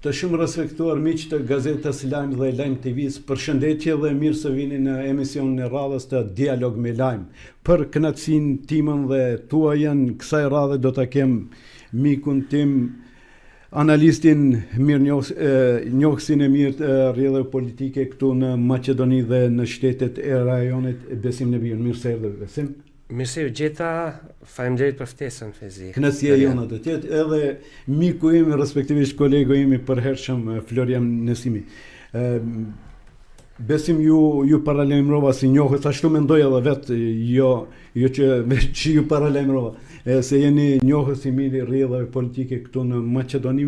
Të shumë respektuar miq të gazetës Lajm dhe Lajm TV-s, përshëndetje dhe mirë se vini në emisionin e radhës të Dialog me Lajm. Për kënaqësinë timën dhe tuajën, kësaj radhe do ta kem mikun tim, analistin njohësin e mirë të rrjedhave politike këtu në Maqedoni dhe në shtetet e rajonit, Besim Nebiun. Mirë se erdhe, Besim. Mirë se u gjeta, faleminderit për ftesën, Fezi. Kënaqësia jone të tjetë, edhe miku im, respektivisht kolegu im i përhershëm Florian Nesimi. Besim ju paralajmërova si njohës, ashtu mendoj edhe vetë, jo që ju paralajmërova, se jeni njohës i mirë i rrjedhave politike këtu në Maqedoni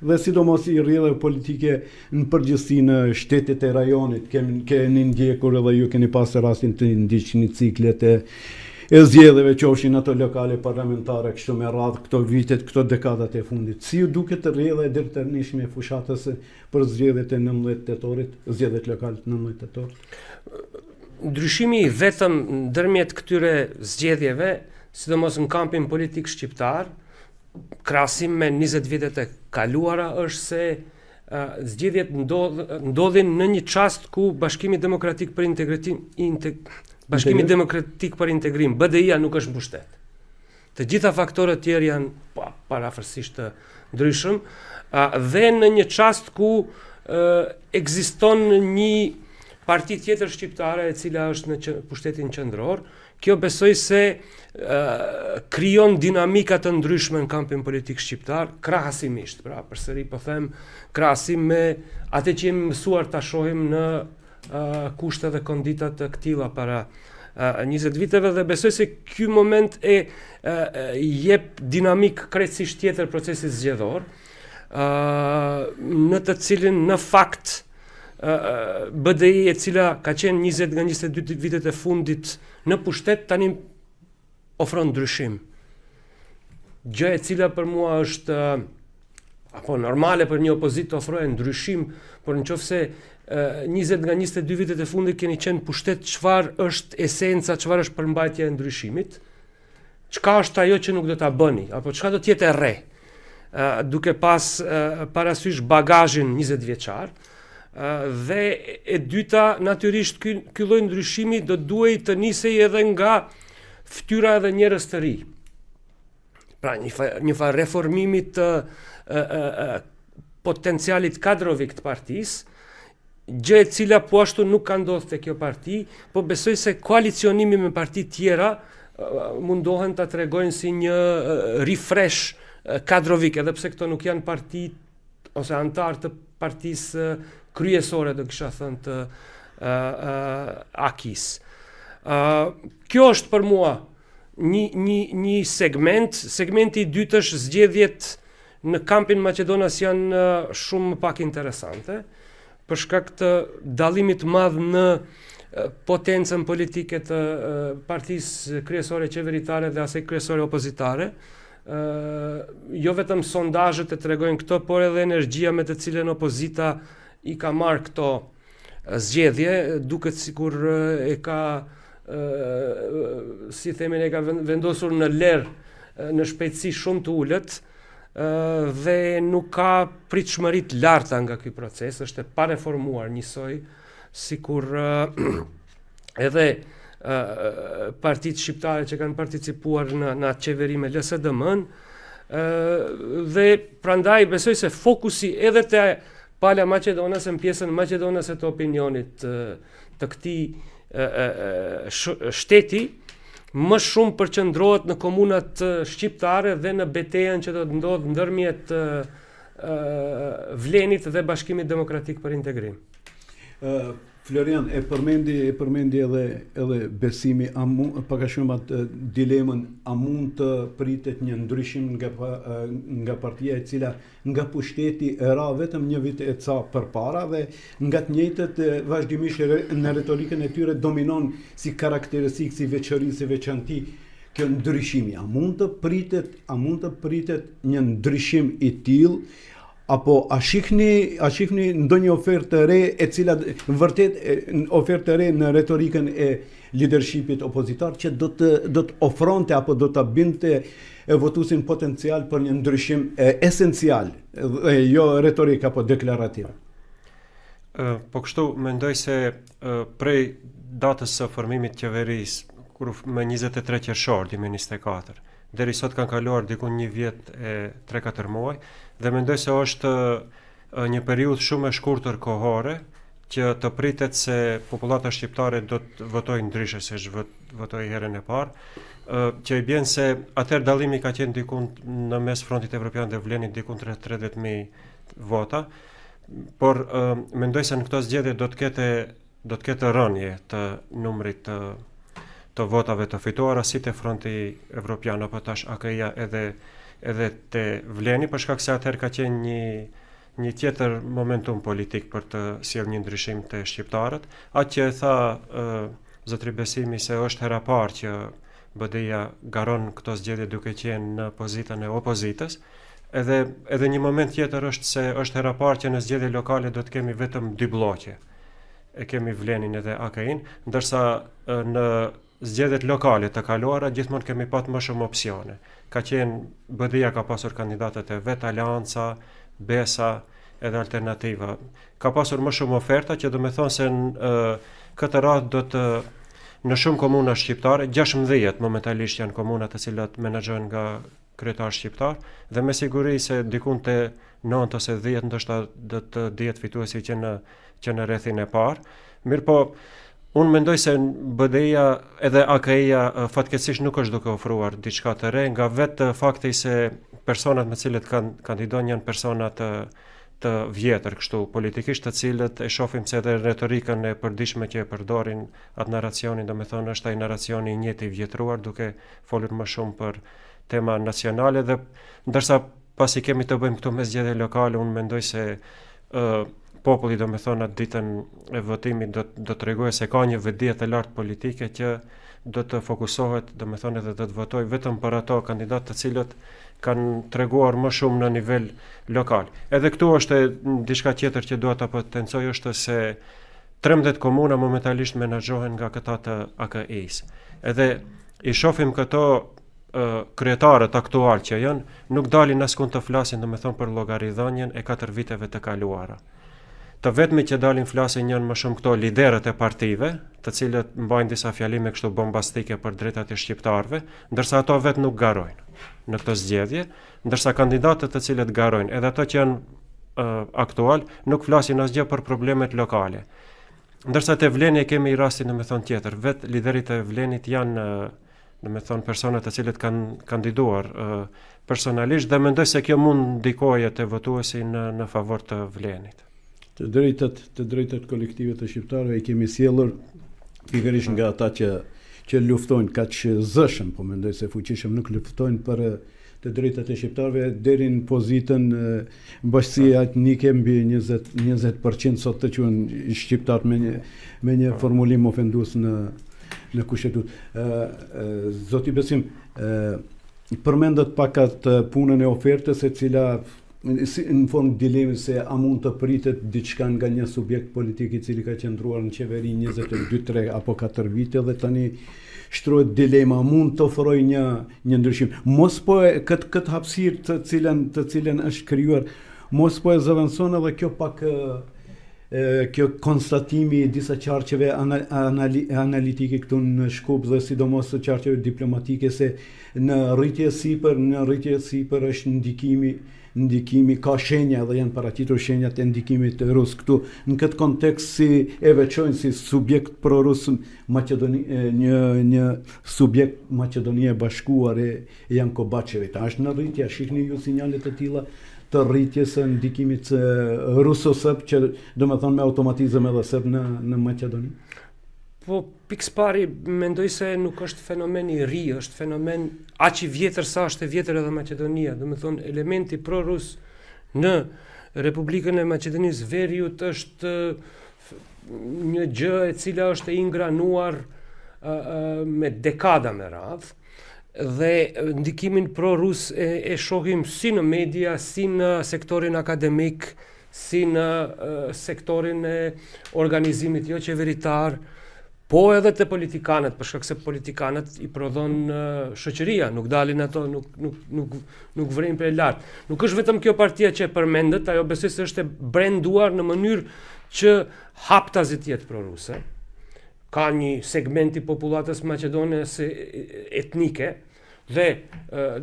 dhe sidomos i rrjedhave politike në përgjithësi në shtetet e rajonit. Keni ndjekur edhe ju keni pasur rastin të ndiqni ciklet e zgjedhjeve, qofshin ato lokale, parlamentare, kështu me radhë, këto vitet, këto dekadat e fundit. Si ju duket rrjedhja e dërtërnishme e fushatës për zgjedhjet e 19 tetorit, zgjedhjet lokale të 19 tetorit? Ndryshimi vetëm ndërmjet këtyre zgjedhjeve, sidomos në kampin politik shqiptar, krahasim me 20 vitet e kaluara, është se zgjedhjet ndodhin në një çast ku Bashkimi Demokratik për Integrim, BDI-a nuk është mbështet. Të gjitha faktorët tjerë janë parafërsisht të ndryshëm, dhe në një çast ku ekziston një parti tjetër shqiptare e cila është në pushtetin qendror, kjo besoj se krijon dinamika të ndryshme në kampin politik shqiptar, krahasimisht, pra përsëri po them, krahasim me atë që jemi mësuar ta shohim në kushte dhe kondita të këtilla para 20 viteve, dhe besoj se ky moment jep dinamik krejtësisht tjetër procesit zgjedhor, në të cilin në fakt BDI, e cila ka qenë 20 nga 22 vitet e fundit në pushtet, tani ofron ndryshim. Gjë e cila për mua është normale për një opozit të ofrojë ndryshim, por nëse 20 nga 22 vitet e fundit keni qenë pushtet, çfarë është esenca, çfarë është përmbajtja e ndryshimit? Çka është ajo që nuk do ta bëni, apo çka do të jetë e re? Duke pas parasysh bagazhin 20 vjeçar, dhe e dyta, natyrisht ky lloj ndryshimi do duhej të nisej edhe nga fytyra edhe njerëz të ri. Pra një farë reformimi të potencialit kadrovik të partisë, gjë e cila po ashtu nuk ka ndodhur te kjo parti, po besoj se koalicionimi me parti tjera mundohen ta tregojnë si një refresh kadrovik, edhe pse këto nuk janë parti ose antar të partisë kryesore, do kisha thënë, të AKIS. Kjo është për mua një segmenti i dytë është zgjedhjet në kampin maqedonas janë shumë më pak interesante, për shkak të dallimit madh në potencën politike të partisë kryesore qeveritare dhe asaj kryesore opozitare. Jo vetëm sondazhet e tregojnë këto, por edhe energjia me të cilën opozita i ka marrë këto zgjedhje, duket sikur e ka e ka vendosur në ler në shpejtësi shumë të ulët, dhe nuk ka pritshmëri të larta nga ky proces, është e pareformuar njësoj, sikur edhe partitë shqiptare që kanë participuar në atë qeveri me LSDM-n, dhe prandaj besoj se fokusi edhe te pala maqedonase në pjesën maqedonase të opinionit të këtij shteti, më shumë përqendrohet në komunat shqiptare dhe në betejën që do të ndodhë ndërmjet Vlenit dhe Bashkimit Demokratik për Integrim. Florian, e përmendi edhe Besimi, pak a shumë atë dilemën, a mund të pritet një ndryshim nga partia e cila nga pushteti e ra vetëm një vit e ca përpara, dhe nga të njëjtët vazhdimisht në retorikën e tyre dominon si karakteristikë, si veçori, si veçanti kjo ndryshimi. A mund të pritet një ndryshim i tillë, apo a shihni ndonjë ofertë të re e cila vërtet ofertë të re në retorikën e leadershipit opozitar që do të ofronte apo do ta binte votuesin potencial për një ndryshim esencial, jo retorik apo deklarativ. Po kështu mendoj se prej datës së formimit të qeverisë kur me 23 qershor 2024 deri sot kanë kaluar diku 1 vjet e 3-4 muaj dhe mendoj se është një periudhë shumë e shkurtër kohore që të pritet se popullata shqiptare do të votojë ndryshe se votoi herën e parë, që i bën se atëherë dallimi ka qenë diku në mes frontit evropian dhe vlenit diku 30.000 vota, por mendoj se në këto zgjedhje do të ketë rënje të numrit të votave të fituara si te fronti evropian apo tash AKI-ja edhe te vleni, për shkak se atëherë ka qenë një tjetër momentum politik për të sjellë një ndryshim të shqiptarët, atë që e tha zotri Besimi se është hera parë që BDI-ja garon këto zgjedhje duke qenë në pozitën e opozitës, edhe një moment tjetër është se është hera parë që në zgjedhje lokale do të kemi vetëm 2 bloqe. E kemi Vlenin edhe AKI-n, ndërsa në zgjedhjet lokale të kaluara gjithmonë kemi pat më shumë opsione. Ka qenë BDI-ja ka pasur kandidatët e vet, Aleanca, Besa edhe Alternativa. Ka pasur më shumë oferta që do me thonë se në këtë radhë do të në shumë komuna shqiptare, 16 momentalisht janë komuna të cilat menaxhohen nga kryetar shqiptar dhe me siguri se dikun te 9 ose 10 ndoshta do të dihet fituesi që në rrethin e parë. Mirë po, unë mendoj se BDI-ja edhe AKI-ja fatkeqësisht nuk është duke ofruar diçka të re, nga vetë fakti se personat me cilët kandidojnë janë persona të vjetër kështu politikisht, të cilët e shohim se edhe retorikën e përditshme që e përdorin atë narracionin, domethënë është ai narracioni i njëjtë i vjetruar duke folur më shumë për tema nacionale dhe ndërsa pasi kemi të bëjmë këtu me zgjedhje lokale, unë mendoj se populli domethënë atë ditën e votimit do të tregojë se ka një vetdije të lartë politike që do të fokusohet domethënë edhe do të votojë vetëm për ato kandidatë të cilët kanë treguar më shumë në nivel lokal. Edhe këtu është diçka tjetër që dua ta potencoj është se 13 komuna momentalisht menaxhohen nga këta të AKI-s. Edhe i shohim këto kryetarët aktual që janë, nuk dalin askund të flasin domethënë për llogaridhënien e 4 viteve të kaluara. Të vetmi që dalin flasin janë më shumë këto liderët e partive, të cilët mbajnë disa fjalime kështu bombastike për drejtat e shqiptarëve, ndërsa ato vetë nuk garojnë në këtë zgjedhje, ndërsa kandidatët të cilët garojnë, edhe ato që janë aktual, nuk flasin asgjë për problemet lokale. Ndërsa te Vleni kemi rastin domethënë tjetër, vetë liderit e Vlenit janë domethënë persona të cilët kanë kandiduar personalisht dhe mendoj se kjo mund ndikojë te votuesi në favor të Vlenit. Të drejtat kolektive të shqiptarëve i kemi sjellur pikërisht nga ata që luftojnë kaq zëshëm, po mendoj se fuqishëm nuk luftojnë për të drejtat e shqiptarëve deri në pozitën bashkësia etnike mbi 20% sot të quhen shqiptar me një formulim ofendues në kushtetutë. Zoti Besim, përmendet pak atë punën e ofertës e cila në formë dileme se a mund të pritet diçka nga një subjekt politik i cili ka qëndruar në qeveri 22, 3 apo 4 vite dhe tani shtrohet dilema, mund të ofrojë një ndryshim. Mos po këtë hapësirë të cilën është krijuar, mos po e zëvendëson edhe kjo pak kjo konstatimi i disa qarqeve analitike këtu në Shkup dhe sidomos të qarqeve diplomatike se në rritje sipër është ndikimi ka shenja dhe janë paraqitur shenjat e ndikimit rus këtu në këtë kontekst si e veçojnë si subjekt pro-rus Maqedoni, një subjekt Maqedonia e Bashkuar e Janko Baçevit. A është në rritje, shihni ju sinjalet e tilla të rritjes së ndikimit ruso-serb që domethënë me automatizëm edhe serb në Maqedoni? Po, pikëspari, mendoj se nuk është fenomen i ri, është fenomen aq i vjetër sa është e vjetër edhe Maqedonia. Do të thonë, elementi pro-rus në Republikën e Maqedonisë Veriut është një gjë e cila është e ingranuar me dekada me radhë dhe ndikimin pro-rus e shohim si në media, si në sektorin akademik, si në sektorin e organizimit jo qeveritar, po edhe të politikanët, për shkak se politikanët i prodhon shoqëria, nuk dalin ato, nuk vrejnë prej lart. Nuk është vetëm kjo partia që e përmendet, ajo besoj se është e brenduar në mënyrë që haptazi të jetë pro-ruse. Ka një segment i popullatës maqedones etnike dhe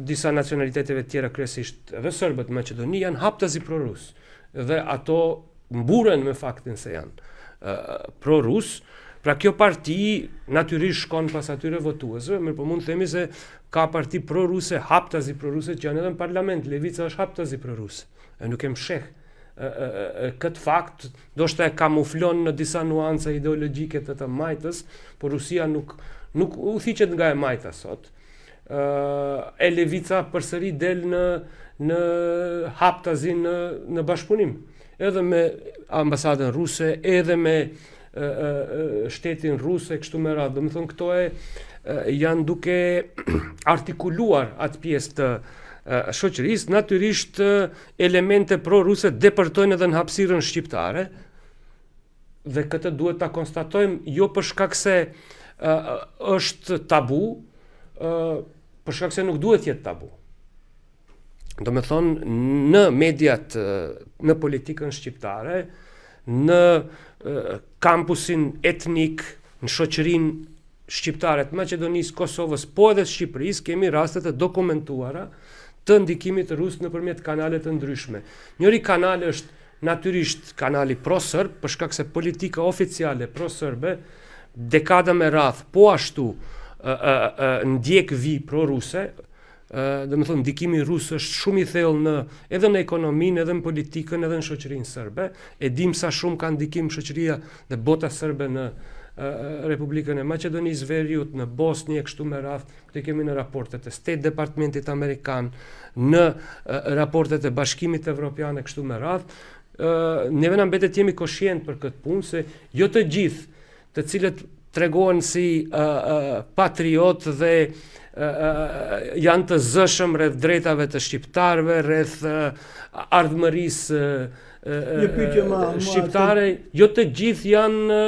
disa nacionaliteteve tjera, kryesisht edhe serbët në Maqedoni, janë haptazi pro-rus. Dhe ato mburen me faktin se janë pro-rus. Pra kjo parti natyrisht shkon pas atyre votuesve, mirë po mund të themi se ka parti pro-ruse, haptazi pro-ruse që janë edhe në parlament, Levica është haptazi pro-ruse. E nuk e msheh këtë fakt, ndoshta e kamuflon në disa nuanca ideologjike të majtës, por Rusia nuk udhiqet nga e majta sot. E Levica përsëri del në haptazin në bashkëpunim, edhe me ambasadën ruse, edhe me shtetin ruse, kështu me radhë. Do të thonë këto janë duke artikuluar atë pjesë të shoqërisë, natyrisht elemente pro-ruse depërtojnë edhe në hapësirën shqiptare, dhe këtë duhet ta konstatojmë jo për shkak se është tabu, për shkak se nuk duhet jetë tabu. Do me thonë, në mediat, në politikën shqiptare, në kampusin etnik, në shoqërinë shqiptare të Maqedonisë, Kosovës, po edhe Shqipërisë, kemi rastet e dokumentuara të ndikimit rus nëpërmjet kanale të ndryshme. Njëri kanal është natyrisht kanali pro-serb, për shkak se politika oficiale pro-serbe dekada me radh, po ashtu ndjek vi pro-ruse. Dhe me thonë, ndikimi rus është shumë i thellë edhe në ekonominë, edhe në politikën, edhe në shoqërinë serbe. E dim sa shumë ka ndikim shoqëria dhe bota serbe në Republikën e Maqedonisë Veriut, në Bosnjë, kështu me radh, këtë kemi në raportet e State Departmentit Amerikan, në raportet e Bashkimit Evropian, kështu me radh. Neve na mbetet jemi koshient për këtë punë, se jo të gjithë të cilët tregohen si patriot dhe janë të zëshëm rreth drejtave të shqiptarëve, rreth ardhmërisë shqiptare, jo të gjithë janë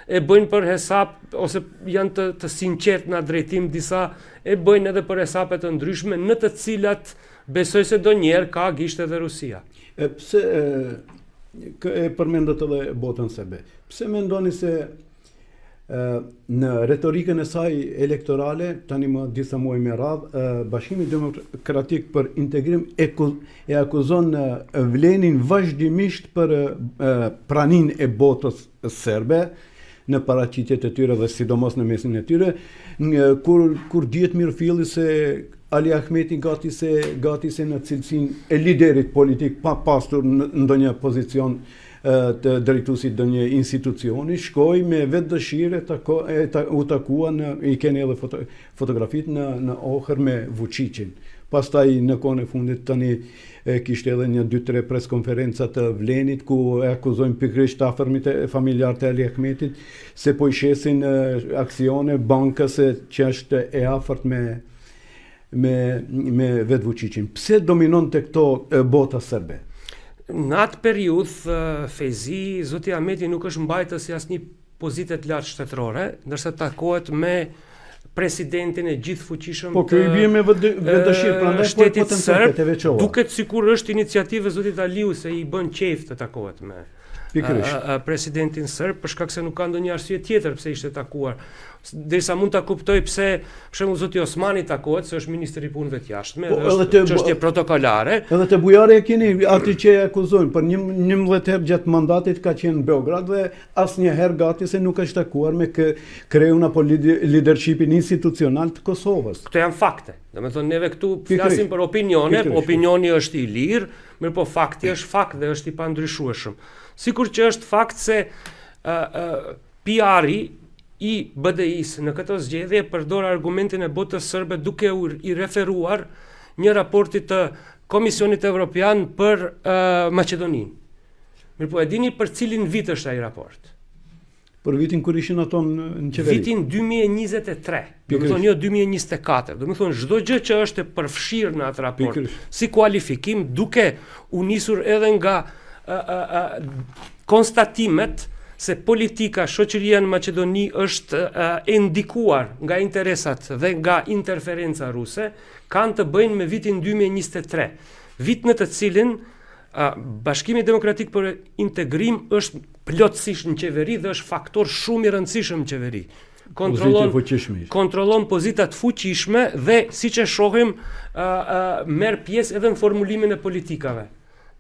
e bëjnë për hesap, ose janë të sinqert në drejtim, disa e bëjnë edhe për hesape të ndryshme, në të cilat besoj se donjëherë ka gishtë edhe Rusia. Pse e përmendet edhe botën serbe? Pse mendoni se në retorikën e saj elektorale, tani më disa muaj me radhë, Bashkimi Demokratik për Integrim e akuzon Vlenin vazhdimisht për praninë e botës serbe në paraqitjet e tyre dhe sidomos në mesin e tyre, kur dihet mirëfilli se Ali Ahmeti gati se në cilësinë e liderit politik pa pasur në ndonjë pozicion të drejtuesit të një institucioni, shkoi me vetë dëshirë u takua i keni edhe fotografit në Ohër me Vučićin. Pastaj në kohën e fundit tani kishte edhe një 2-3 preskonferenca të Vlenit ku e akuzojnë pikërisht afërmit e familjar të Ali Ahmetit se po i shesin aksione bankës që është e afërt me vetë Vučićin. Pse dominon të këto bota serbe? Në atë periudhë, Fezi, zoti Ahmeti nuk është mbajtës i asnjë pozite të lartë shtetërore, ndërsa takohet me presidentin e gjithë fuqishëm të shtetit serb, duket sikur është iniciativë e zotit Aliu se i bën qejf të takohet me presidentin serb, për shkak se nuk ka ndonjë arsye tjetër pse ishte takuar. Derisa mund ta kuptoj pse për shembull zoti Osmani takohet, se është ministri i punëve të jashtme, është çështje protokolare. Edhe te bujari e keni aty që e akuzojnë për 11 herë gjatë mandatit ka qenë në Beograd dhe asnjëherë gati se nuk është takuar me kreun apo leadershipin institucional të Kosovës. Këto janë fakte. Domethënë neve këtu flasim për opinione, opinioni është i lirë, mirë po fakti është fakt dhe është i pandryshueshëm. Sikur që është fakt se PR-i i BDI-s në këtë zgjedhje përdor argumentin e botës serbe duke i referuar një raporti të Komisionit Evropian për Maqedoninë. Mirë po e dini për cilin vit është ai raport? Për vitin kur ishin ato në qeveri? Vitin 2023, do të thonë jo 2024, do të thonë çdo gjë që është e përfshirë në atë raport, si kualifikim, duke u nisur edhe nga konstatimet se politika, shoqëria në Maqedoni është e ndikuar nga interesat dhe nga interferenca ruse, kanë të bëjnë me vitin 2023, vit në të cilin Bashkimi Demokratik për Integrim është plotësisht në qeveri dhe është faktor shumë i rëndësishëm në qeveri. Kontrollon pozitat fuqishme dhe siç e shohim merr pjesë edhe në formulimin e politikave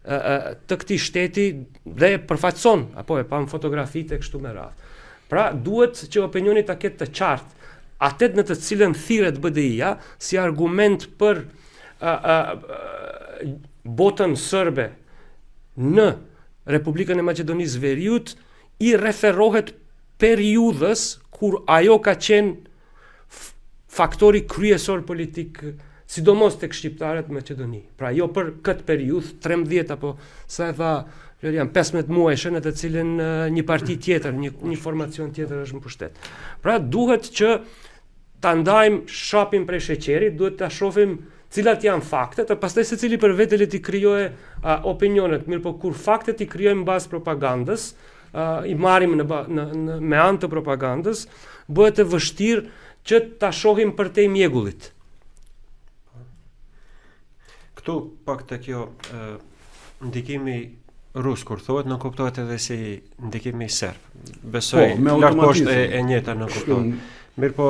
të këtij shteti dhe përfaqëson apo e pam fotografitë e kështu me radhë. Pra duhet që opinioni ta ketë të qartë atë në të cilën thirret BDI-ja si argument për botën serbe në Republikën e Maqedonisë Veriut i referohet periudhës kur ajo ka qenë faktori kryesor politik, sidomos tek shqiptarët në Maqedoni. Pra jo për këtë periudhë 13 apo sa e tha Florian 15 muajshë në të cilën një parti tjetër, një formacion tjetër është në pushtet. Pra duhet që ta ndajmë shapin prej sheqerit, duhet ta shohim cilat janë faktet, e pastaj secili për vete le t'i krijoje opinionet, mirë po kur faktet i krijojmë mbas propagandës, i marrim me anë të propagandës, bëhet e vështirë që ta shohim përtej mjegullit. Këtu pak të kjo ndikimi rus kur thuhet nuk kuptohet edhe si ndikimi serb. Besoj lart poshtë e njëjta nuk kuptohet. Mirë po,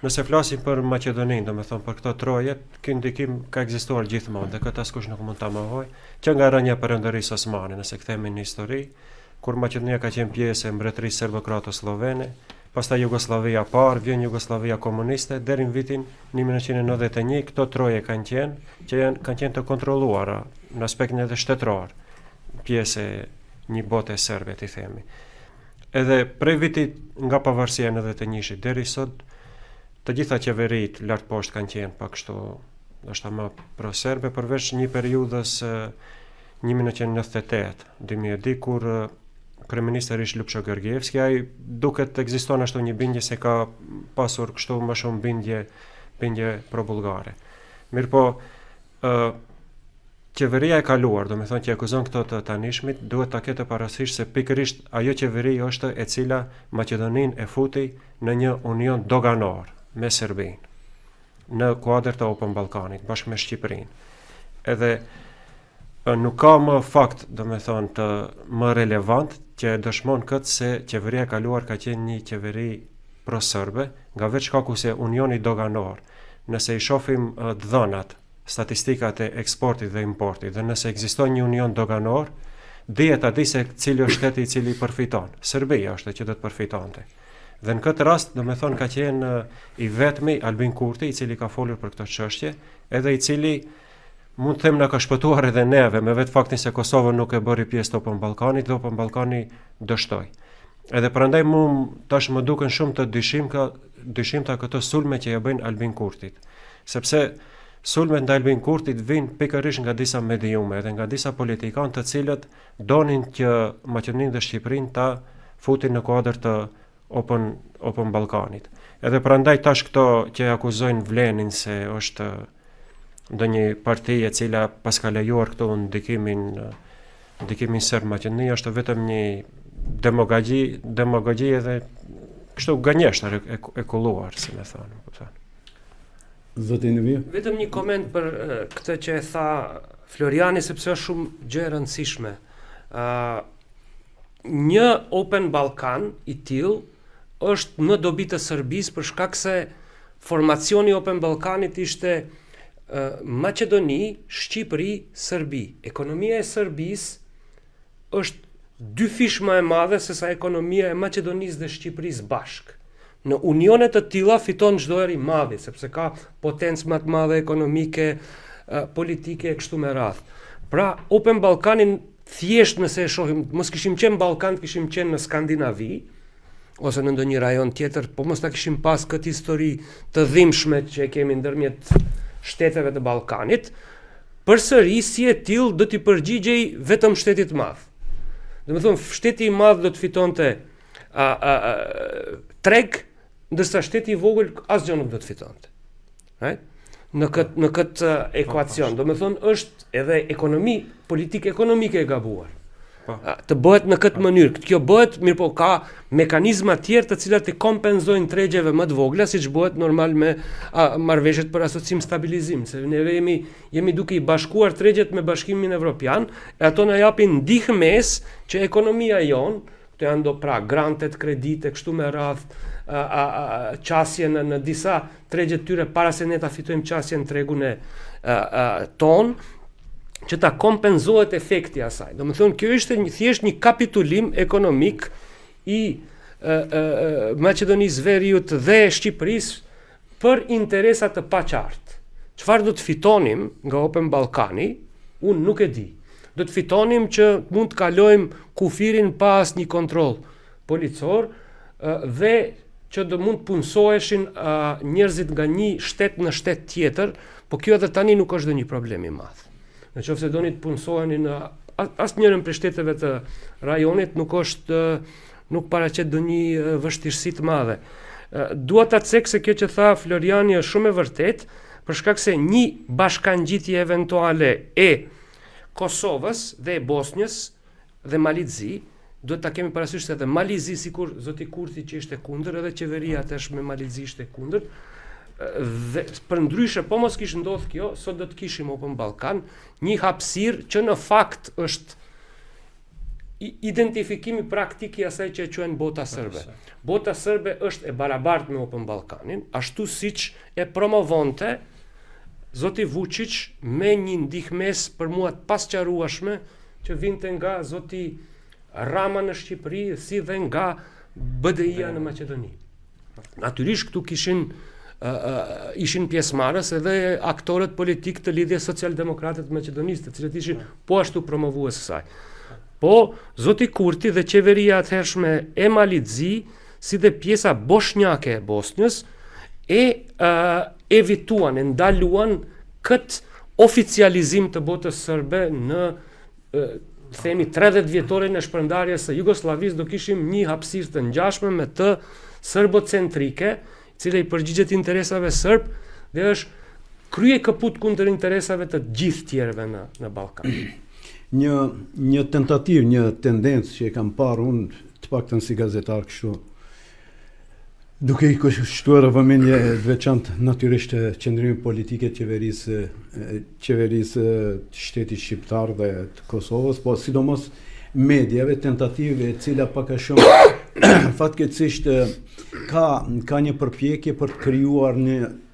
nëse flasim për Maqedoninë, do me thonë për këto troje, ky ndikim ka ekzistuar gjithmonë dhe këtë askush nuk mund ta mohojë, që nga rënja e Perëndërisë Osmane, nëse kthehemi në histori, kur Maqedonia ka qenë pjesë e mbretërisë serbo-kroato-slovene, pastaj Jugosllavia parë, vjen Jugosllavia komuniste, deri në vitin 1991 këto troje kanë qenë të kontrolluara në aspektin edhe shtetëror, pjesë e një bote serbe, ti themi. Edhe prej vitit nga pavarësia edhe të njëshit deri sot, të gjitha qeverit lart poshtë kanë qenë pak kështu, është më pro-serbe, përveç një periudhës 1998-2002 kur kryeministri ish Lupsho Georgievski, ai duket ekziston ashtu një bindje se ka pasur kështu më shumë bindje pro-bullgare. Mirë po, qeveria e kaluar, do me thonë që akuzon këto të tanishmit, duhet ta ketë parasysh se pikërisht ajo qeveri është e cila Maqedoninë e futi në një union doganor me Serbinë, në kuadër të Open Ballkanit, bashkë me Shqipërinë. Edhe nuk ka më fakt, do me thonë, të më relevant që dëshmon këtë se qeveria e kaluar ka qenë një qeveri pro-serbe, nga veç shkaku se unioni doganor, nëse i shohim dhënat, statistikat e eksportit dhe importit, dhe nëse ekziston një union doganor, dihet aty se cili është shteti i cili përfiton. Serbia është që do të përfitonte. Dhe në këtë rast, do me thonë, ka qenë i vetmi Albin Kurti, i cili ka folur për këtë çështje, edhe i cili mund të them na ka shpëtuar edhe neve me vetë faktin se Kosova nuk e bëri pjesë të Open Ballkanit dhe Open Ballkani dështoi. Edhe prandaj tash më duken shumë të dyshimta këto sulme që ja bëjnë Albin Kurtit, sepse sulmet ndaj Albin Kurtit vijnë pikërisht nga disa mediume dhe nga disa politikanë të cilët donin që Maqedoninë dhe Shqipërinë ta futin në kuadër të Open Ballkanit. Edhe prandaj tash këto që akuzojnë Vlenin se është ndonjë parti e cila pas ka lejuar këto ndikimin serb Maqedoni, është vetëm një demagogji edhe kështu gënjeshtër e kulluar, si më thonë. Vetëm një koment për këtë që e tha Floriani, sepse është shumë gjë e rëndësishme. Një Open Ballkan i tillë është në dobi të Serbisë për shkak se formacioni i Open Ballkanit ishte Maqedoni, Shqipëri, Serbi. Ekonomia e Serbisë është 2 fish më e madhe se sa ekonomia e Maqedonisë dhe Shqipërisë bashkë. Në unionet të tilla fiton çdo herë i madhi, sepse ka potencë më të madhe ekonomike, politike e kështu me radhë. Pra, Open Ballkanin thjesht nëse e shohim, mos kishim qenë Ballkan, kishim qenë në Skandinavi ose në ndonjë rajon tjetër, po mos ta kishim pas këtë histori të dhimbshme që e kemi ndërmjet shteteve të Ballkanit, përsëri si e tillë do t'i përgjigjej vetëm shtetit të madh. Do të thonë, shteti i madh do të fitonte treg, ndërsa shteti I vogël asgjë nuk do të fitonte. Right? Në këtë ekuacion, do me thonë është edhe politikë ekonomike e gabuar. Të bëhet në këtë mënyrë. Kjo bëhet, mirë po ka mekanizma tjerë të cilat të kompenzojnë tregjeve më të vogla, siç bëhet normal me marrëveshjet për asocim stabilizim, se neve jemi duke I bashkuar tregjet me Bashkimin Evropian, e ato na japin ndihmës që ekonomia jon, këto janë do pra grantet, kredite, kështu me radh, qasje në disa tregje të tyre para se ne ta fitojmë qasje në tregun e ton, që ta kompenzohet efekti asaj. Do më thonë, kjo ishte thjesht një kapitulim ekonomik I Maqedonisë Veriut dhe Shqipërisë për interesat të paqartë. Çfarë do të fitonim nga Open Ballkani, unë nuk e di. Do të fitonim që mund të kalojmë kufirin pa asnjë kontroll policor dhe që do mund të punësoheshin njerëzit nga një shtet në shtet tjetër, po kjo edhe tani nuk është dhe një problem I madh. Në qoftë se doni të punësoheni në asnjërin prej shteteve të rajonit, nuk paraqet ndonjë vështirësi të madhe. Dua ta cek se kjo që tha Floriani është shumë e vërtet, për shkak se një bashkangjitje eventuale e Kosovës dhe e Bosnjës dhe Malizi, duhet ta kemi parasysh se edhe Malizi, sikur zoti Kurti që ishte kundër, edhe qeveria tash me Malizi ishte kundër. Dhe për ndryshe, po mos kishte ndodhur kjo, sot do të kishim Open Ballkan, një hapësirë që në fakt është identifikimi praktik I asaj që e quajnë bota serbe. Bota serbe është e barabartë me Open Ballkanin, ashtu siç e promovonte zoti Vučić me një ndihmës për mua të pasqarueshme që vinte nga zoti Rama në Shqipëri, si dhe nga BDI-a në Maqedoni. Natyrisht këtu ishin pjesëmarrës edhe aktorët politik të lidhjes socialdemokrate të Maqedonisë, të cilët ishin po ashtu promovues së saj. Po zoti Kurti dhe qeveria atëhershme e Malizi, si dhe pjesa bosnjake e Bosnjës, evituan, e ndaluan këtë oficializim të botës serbe në themi 30 vjetorin e shpërndarjes së Jugosllavisë, do kishim një hapësirë të ngjashme me të serbocentrike, cila I përgjigjet interesave serb dhe është krye kaput kundër interesave të gjithë tjerëve në Ballkan. Një tentativë, një tendencë që e kam parë unë të paktën si gazetar kështu, duke I shtuar vëmendje veçantë natyrisht qëndrimit politike të qeverisë të shtetit shqiptar dhe të Kosovës, po sidomos mediave, tentative e cila pak a shumë fatkeqësisht ka një përpjekje për të krijuar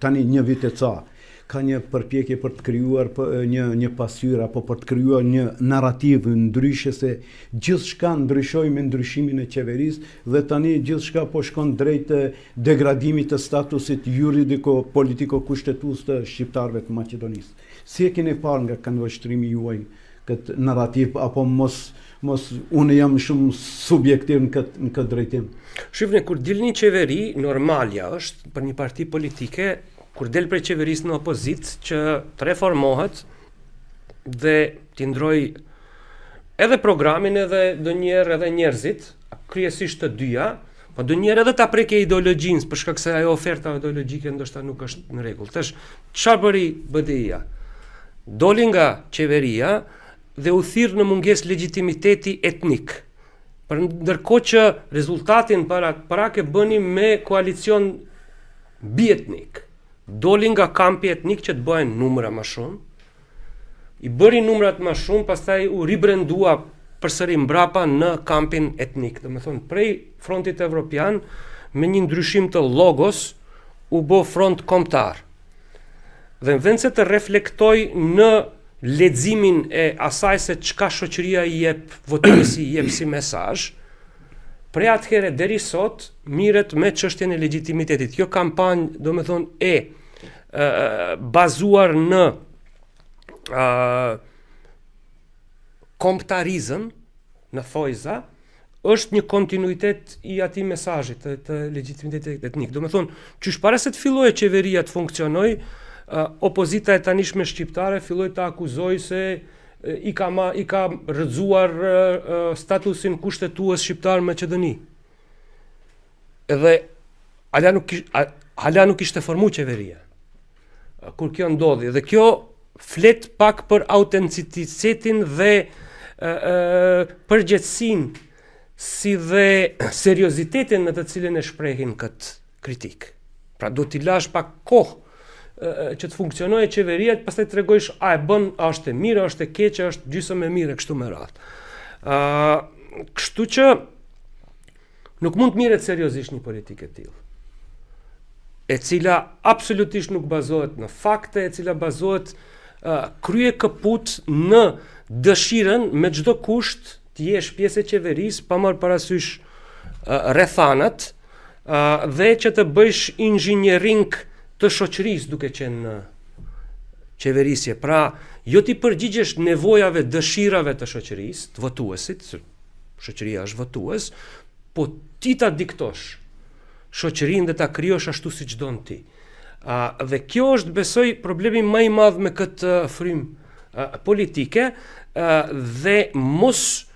tani një vit e ca. Ka një përpjekje për të krijuar një pasqyrë apo për të krijuar një narrativ ndryshe se gjithçka ndryshoi me ndryshimin e qeverisë dhe tani gjithçka po shkon drejt degradimit të statusit juridiko politiko kushtetues të shqiptarëve të Maqedonisë. Si e keni parë nga këndvështrimi juaj këtë narrativ apo mos unë jam shumë subjektiv në këtë drejtim? Shifni, kur del një qeveri, normalja është për një parti politike, kur del prej qeverisë në opozit, që të reformohet dhe t'i ndroj edhe programin edhe ndonjëherë edhe njerëzit, kryesisht të dyja, po ndonjëherë edhe ta prekë ideologjinë, për shkak se ajo oferta ideologjike ndoshta nuk është në rregull. Tash çfarë bëri BDI-a? Doli nga qeveria dhe u thirr në mungesë legitimiteti etnik. Për ndërkohë që rezultatin para ke bëni me koalicion bietnik. Doli nga kampi etnik që të bëhen numra më shumë, I bëri numrat më shumë, pastaj u ribrendua përsëri mbrapa në kampin etnik. Do të thonë, prej frontit evropian me një ndryshim të logos u bë front kombëtar. Dhe në vend se të reflektoj në leximin e asaj se çka shoqëria I jep votimit I jep si mesazh, prej atëherë deri sot mirret me çështjen e legjitimitetit. Kjo kampanjë, domethënë, bazuar në kombëtarizëm, në thojza, është një kontinuitet I atij mesazhit të legjitimitetit etnik. Domethënë, qysh para se të fillojë qeveria të funksionojë, opozita e tanishme shqiptare filloi të akuzojë se I ka rrëzuar statusin kushtetues shqiptar në Maqedoni. edhe hala nuk ishte formu qeveria. Kur kjo ndodhi, dhe kjo flet pak për autenticitetin dhe përgjithësinë si dhe seriozitetin në të cilin e shprehin këtë kritik. Pra do t'i lash pak kohë që të funksionojë qeveria, pastaj të tregojsh a e bën, a është e mirë, a është e keqe, a është gjysmë e mirë, kështu me radhë. Kështu që nuk mund të mirret seriozisht një politikë e tillë, e cila absolutisht nuk bazohet në fakte, e cila bazohet krye kaput në dëshirën me çdo kusht të jesh pjesë e qeverisë pa marrë parasysh rrethanat dhe që të bësh inxhinjering të shoqërisë duke qenë në qeverisje. Pra, jo ti përgjigjesh nevojave, dëshirave të shoqërisë, të votuesit, shoqëria është votues, po ti ta diktosh shoqërinë dhe ta krijosh ashtu siç don ti. Dhe kjo është, besoj, problemi më i madh me këtë frymë politike dhe mos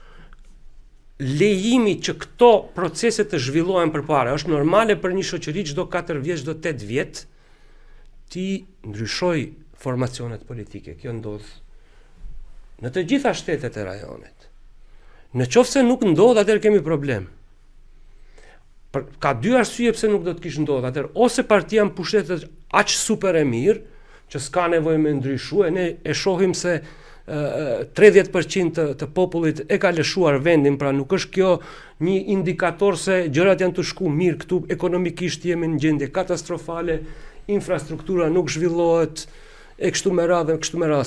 lejimi që këto procese të zhvillohen përpara. Është normale për një shoqëri çdo 4 vjet, çdo 8 vjet ti ndryshoj formacionet politike. Kjo ndodh në të gjitha shtetet e rajonit. Në qoftë se nuk ndodh, atëherë kemi problem. Ka dy arsye pse nuk do të kishte ndodhur. Atëherë ose partia në pushtetet aq super e mirë që s'ka nevojë me ndryshuar, ne e shohim se 30% të popullit e ka lëshuar vendin, pra nuk është kjo një indikator se gjërat janë të shku mirë këtu, ekonomikisht jemi në gjendje katastrofale, infrastruktura nuk zhvillohet, e kështu me radhë,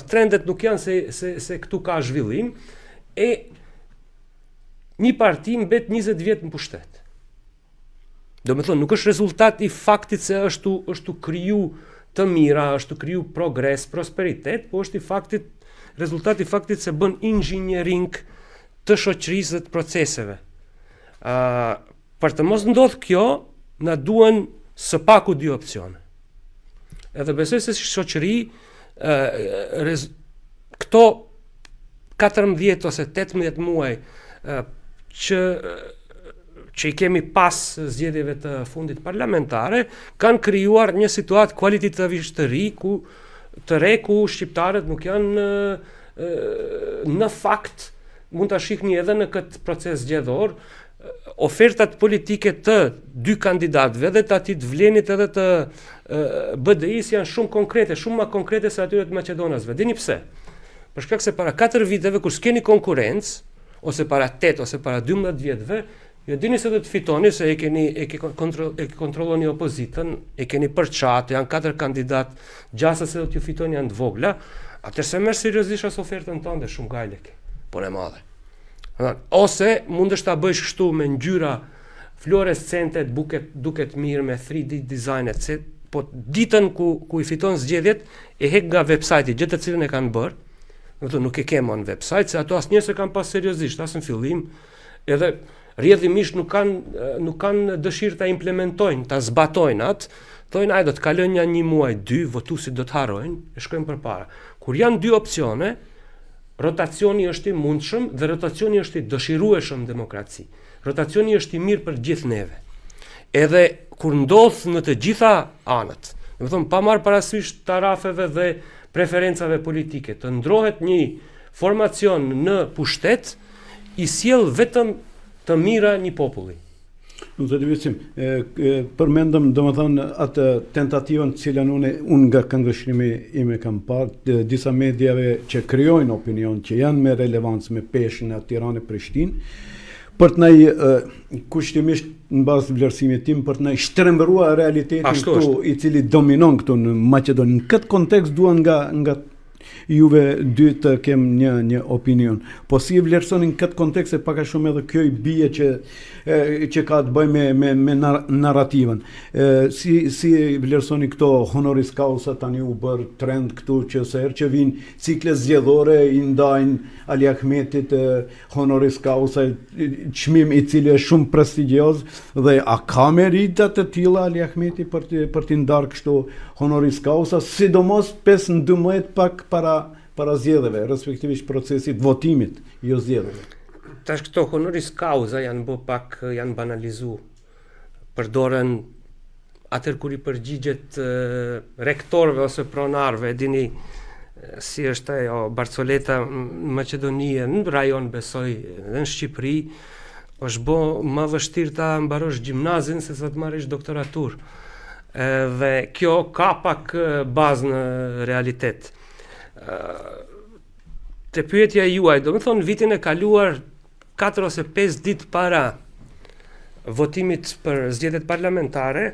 trendet nuk janë se këtu ka zhvillim, e një parti mbet 20 vjet në pushtet. Do me thonë, nuk është rezultat i faktit se është kriju të mira, është kriju progres, prosperitet, po është rezultat i faktit se bën inxhinjering të shoqërisë dhe të proceseve. Për të mos ndodh kjo, na duhen së paku 2 opsione. Edhe besoj se si shoqëri, këto 14 ose 18 muaj që i kemi pas zgjedhjeve të fundit parlamentare, kanë krijuar një situatë kualitativisht të re ku shqiptarët nuk janë në fakt, mund ta shihni edhe në këtë proces zgjedhor, ofertat politike të 2 kandidatëve dhe të atit vlenit edhe të BDI-s janë shumë konkrete, shumë më konkrete se atyre të Maqedonasve. Dini pse? Për shkak se para 4 viteve kur s'keni konkurrencë, ose para 8 ose para 12 vjetëve, jo dini se do të fitoni se e kontrolloni opozitën, e keni përçatë, janë 4 kandidat, gjasa se do t'ju fitoni janë të vogla, atëherë se merr seriozisht as ofertën tënde shumë gajle ke, por e madhe. Ose mundesh ta bësh kështu me ngjyra fluorescente, duket mirë me 3D design, po ditën ku i fiton zgjedhjet e hek nga website-i gjë të cilën e kanë bërë, nuk e kemë në website, se ato asnjëse kanë pas seriozisht, as në fillim, edhe rrjedhimisht nuk kanë dëshirë ta implementojnë, ta zbatojnë atë, thonë ai do të kalojnë një muaj, 2, votuesit do të harrojnë, e shkojnë përpara. Kur janë 2 opsione, rotacioni është i mundshëm dhe rotacioni është i dëshirueshëm në demokraci. Rotacioni është i mirë për gjithë neve. Edhe kur ndodh në të gjitha anët, do të thonë pa marrë parasysh tarafeve dhe preferencave politike, të ndrohet një formacion në pushtet, i sjell vetëm të mira një populli. Në të divicim, përmendëm domethënë atë tentativën të cilën unë nga këndvështrimi ime kam parë, disa mediave që krijojnë opinion, që janë me relevancë me peshën e Tiranë Prishtinë, për të na kushtimisht në bazë vlerësimit tim për të na shtrembëruar realitetin këtu i cili dominon këtu në Maqedoni. Në këtë kontekst duan nga juve dy të kem një opinion. Po si e vlerësoni në këtë kontekst e pak a shumë edhe kjo i bie që ka të bëjë me narrativën. Si vlerësoni këto honoris causa tani u bër trend këtu që sa herë që vinë cikle zgjedhore i ndajnë Ali Ahmetit honoris causa, çmim i cili është shumë prestigjioz dhe a ka merita të tilla Ali Ahmeti për t'i ndarë kështu honoris causa, sidomos 5-12 pak para zgjedhjeve, respektivisht procesit votimit, jo zgjedhjeve. Tash këto honoris causa janë banalizuar përdoren atër kur i përgjigjet rektorëve ose pronarëve, dini si është ajo Barcoleta në Maqedoni, në rajon besoj, dhe në Shqipëri, është bo më vështirë ta mbarosh gjimnazin se sa të marrësh doktoratur. Dhe kjo ka pak bazë në realitet. Te pyetja juaj, do më thonë vitin e kaluar 4 ose 5 ditë para votimit për zgjedhjet parlamentare,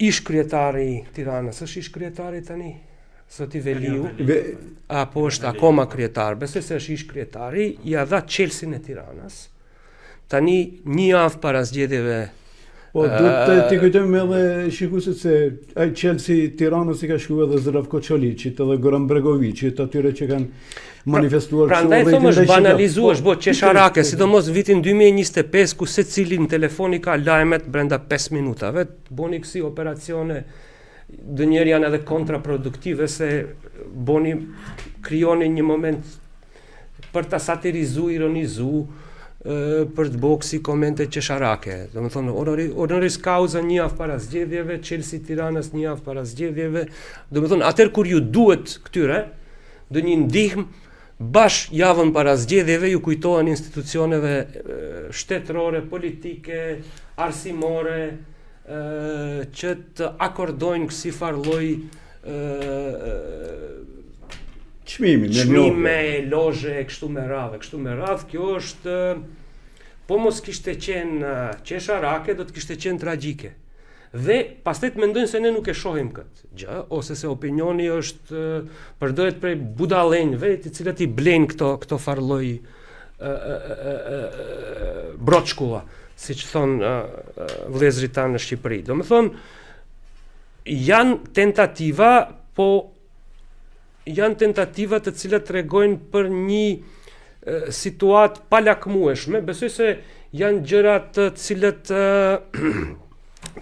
ish kryetari i Tiranës, është ish kryetari tani? Zoti Veliu, apo është akoma kryetar, besoj se është ish kryetari, ja dha Çelsin e Tiranës. Tani një javë para zgjedhjeve. Po, duhet t'i kujtojmë edhe shikuesit se ai Çelsi i Tiranës i ka shkuar edhe Zdravko Çoliçit, edhe Goran Bregovićit, atyre që kanë manifestuar. Prandaj thonë është banalizuar, është bërë qesharake, sidomos vitin 2025 ku secili në telefoni ka lajmet brenda 5 minutave, boni kësi operacione dë njerë janë edhe kontraproduktive se krijoni një moment për ta satirizu, ironizu, për të bëu si komente qesharake. Do të thonë honoris causa një javë para zgjedhjeve, Çelsi Tiranës një javë para zgjedhjeve. Do të thonë atëherë kur ju duhet këtyre do një ndihmë bash javën para zgjedhjeve ju kujtohen institucioneve shtetërore, politike, arsimore, që të akordojnë kësi farloj çmime, lozhe, kështu me radhë, kjo është, po mos kishte qenë qesharake, do të kishte qenë tragjike. Dhe pastaj mendojnë se ne nuk e shohim këtë gjë, ose se opinioni është përdoret prej budallenjve, të cilët i blejnë këto farloj broçkulla, si që thonë vëllezërit tanë në Shqipëri. Do më thonë, janë tentativa, po janë tentativa të cilat tregojnë për një situatë palakmueshme. Besoj se janë gjëra të cilët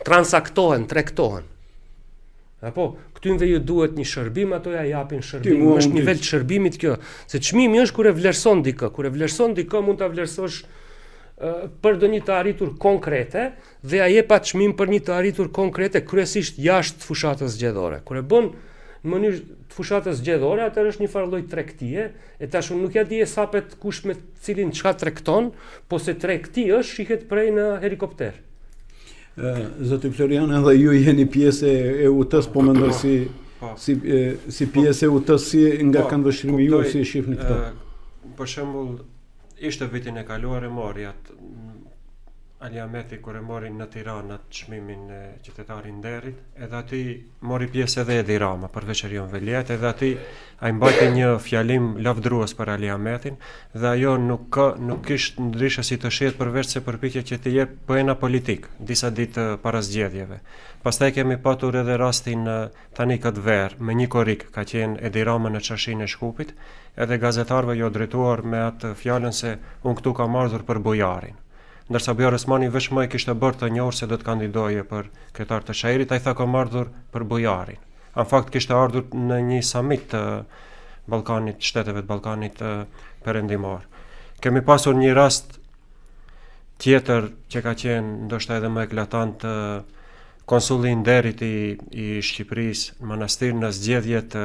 transaktohen, tregtohen. Apo, këtynve ju duhet një shërbim, ato ja japin shërbim. Është nivel të shërbimit kjo. Se çmimi është kur e vlerëson dikë. Kur e vlerëson dikë mund ta vlerësosh për do një të arritur konkrete dhe a jep atë çmim për një të arritur konkrete kryesisht jashtë fushatës zgjedhore. Kur e bën në mënyrë të fushatës zgjedhore, atëherë është një farë lloj tregtie, e tash unë nuk ja di sapet kush me cilin çka tregton, po se tregti është shihet prej në helikopter. Zoti Florian, edhe ju jeni pjesë e UT-s, po mendoj si pjesë e UT-s, si nga këndvështrimi ju si e shihni këtë? Për shembull, ishte vitin e kaluar e mori atë Ali Ahmeti kur e mori në Tiranë atë çmimin e qytetarit nderit, edhe aty mori pjesë edhe Edi Rama për veçorion Veliet, edhe aty ai mbajti një fjalim lavdrues për Ali Ahmetin dhe ajo nuk kishte ndryshe si të shihet përveç se përpiqje që të jep poena politik disa ditë para zgjedhjeve. Pastaj kemi patur edhe rastin tani këtë verë me një korrik ka qenë Edi Rama në çarshinë e Shkupit, edhe gazetarëve jo drejtuar me atë fjalën se unë këtu kam ardhur për bujarin. Ndërsa Bujar Osmani vetëm e kishte bërë të njohur se do të kandidoje për kryetar të Shairit, ai tha kam ardhur për bujarin. Në fakt kishte ardhur në një summit të Ballkanit, shteteve të Ballkanit perëndimor. Kemi pasur një rast tjetër që ka qenë ndoshta edhe më eklatant, konsulli i nderit i Shqipërisë në Manastir në zgjedhjet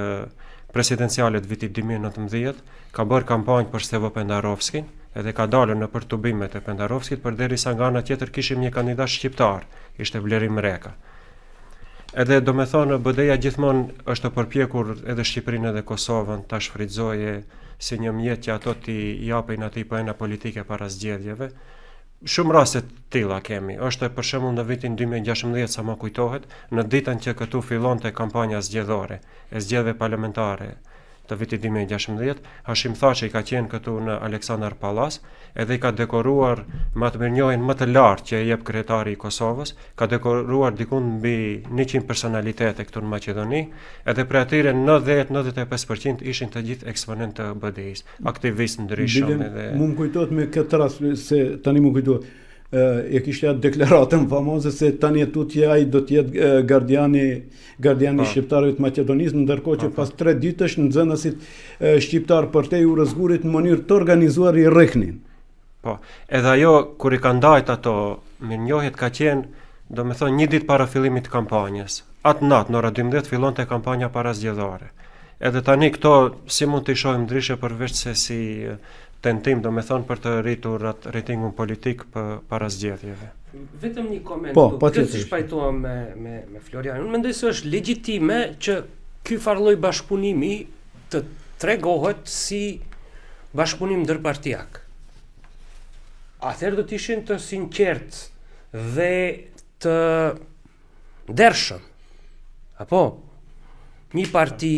presidenciale të vitit 2019 ka bërë kampanjë për Stevo Pendarovskin, edhe ka dalë në për tubimet e Pendarovskit, përderisa nga ana tjetër kishim një kandidat shqiptar, ishte Vleri Mreka. Edhe do me thonë, BD-ja gjithmonë është të përpjekur edhe Shqipërinë edhe Kosovën ta shfrytëzoje si një mjet që ato t'i japin atij poena politike para zgjedhjeve. Shumë raste të tilla kemi. Është për shembull në vitin 2016 sa më kujtohet, në ditën që këtu fillonte kampanja zgjedhore e zgjedhjeve parlamentare të vitit 2016, Hashim Thaçi ka qenë këtu në Aleksandar Pallas, edhe i ka dekoruar me atë mirënjohjen më të lartë që e jep kryetari i Kosovës, ka dekoruar diku mbi 100 personalitete këtu në Maqedoni, edhe prej atyre 90-95% ishin të gjithë eksponentë të BD-s, aktivistë ndryshëm edhe. Mu më kujtohet me këtë rast se tani më kujtohet. E kishte atë deklaratën famoze se tani tutje ai do të jetë gardiani shqiptarëve të Maqedonisë, ndërkohë që pas 3 ditësh nxënësit shqiptar për te u rëzgurit në mënyrë të organizuar i rrehnin. Po, edhe ajo kur i ka ndajt ato mirënjohjet ka qenë, do me thonë, një ditë para fillimit të kampanjës. Atë natë, në ora 12, fillon të kampanja para zgjedhore. Edhe tani këto, si mund të i shohim ndryshe përveç se si tentim, do me thonë, për të rritur atë rejtingun politik për para zgjedhjeve. Vetëm një koment, patjetër. këtë shpajtohem me Florian. Unë mendoj se është legjitime që ky farlloj bashkëpunimi të tregohet si bashkëpunim ndërpartijak. Atëherë do të ishin të sinqert dhe të ndershëm. Apo një parti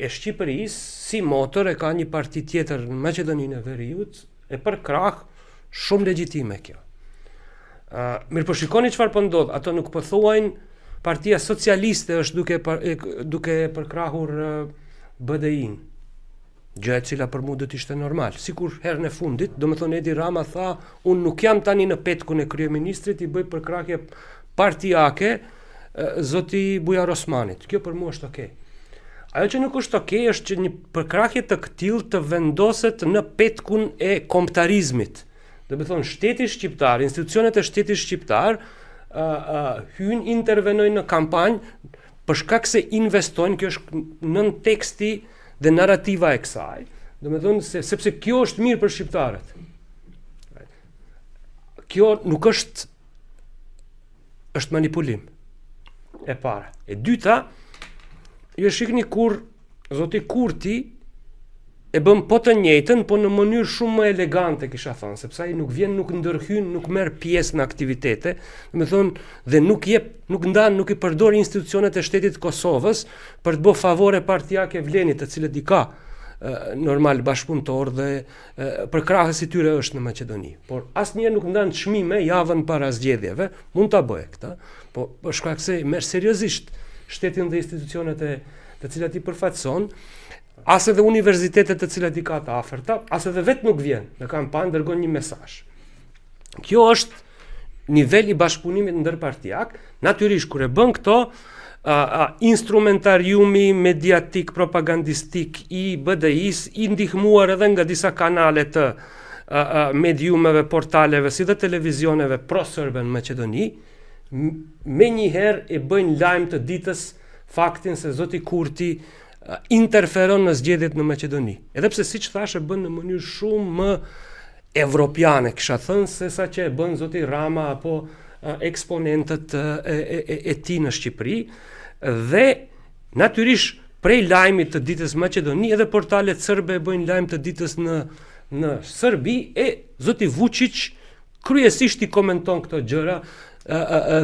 e Shqipërisë si motor e ka një parti tjetër në Maqedoninë e Veriut e për krah shumë legjitime kjo. Mirë po shikoni çfarë po ndodh, ato nuk po thuajnë Partia Socialiste është duke përkrahur BDI-n. Gjë e cila për mua do të ishte normal. Sikur herën e fundit, domethënë Edi Rama tha, unë nuk jam tani në petkun e kryeministrit, i bëj përkrahje partijake zoti Bujar Osmanit. Kjo për mua është okay. Ajo që nuk është okay është që një përkrahje të këtill të vendoset në petkun e kombëtarizmit. Do të thonë shteti shqiptar, institucionet e shtetit shqiptar hyjnë, intervenojnë në kampanjë për shkak se investojnë, kjo është nën teksti dhe narrativa e kësaj. Do të thonë sepse kjo është mirë për shqiptarët. Kjo nuk është manipulim. E para. E dyta, ju shikni kur zoti Kurti e bën po të njëjtën, po në mënyrë shumë më elegante, kisha thënë, sepse ai nuk vjen, nuk ndërhyn, nuk merr pjesë në aktivitete, do të thonë, dhe nuk i përdor institucionet e shtetit të Kosovës për të bërë favore partijake Vlenit, të cilët i ka normal bashkëpunëtor dhe përkrahës i tyre është në Maqedoni. Por asnjëherë nuk ndan çmime javën para zgjedhjeve, mund ta bëjë këtë, po për shkak se merr seriozisht shtetin dhe institucionet të cilat i përfaqëson, as edhe universitetet të cilat i ka të afërta, as edhe vetë nuk vjen në kampanjë, dërgon një mesazh. Kjo është niveli i bashkëpunimit ndërpartijak. Natyrisht kur e bën këto, instrumentariumi mediatik propagandistik i BDI-s, i ndihmuar edhe nga disa kanale të mediumeve, portaleve si dhe televizioneve pro-serbe në Maqedoni, me njëherë e bëjnë lajm të ditës faktin se zoti Kurti interferon në zgjedhjet në Maqedoni. Edhe pse siç thash e bën në mënyrë shumë më evropiane, kisha thënë, se sa që e bën zoti Rama apo eksponentët e tij në Shqipëri, dhe natyrisht prej lajmit të ditës Maqedoni edhe portalet serbe e bëjnë lajm të ditës në Serbi, e zoti Vučić kryesisht i komenton këto gjëra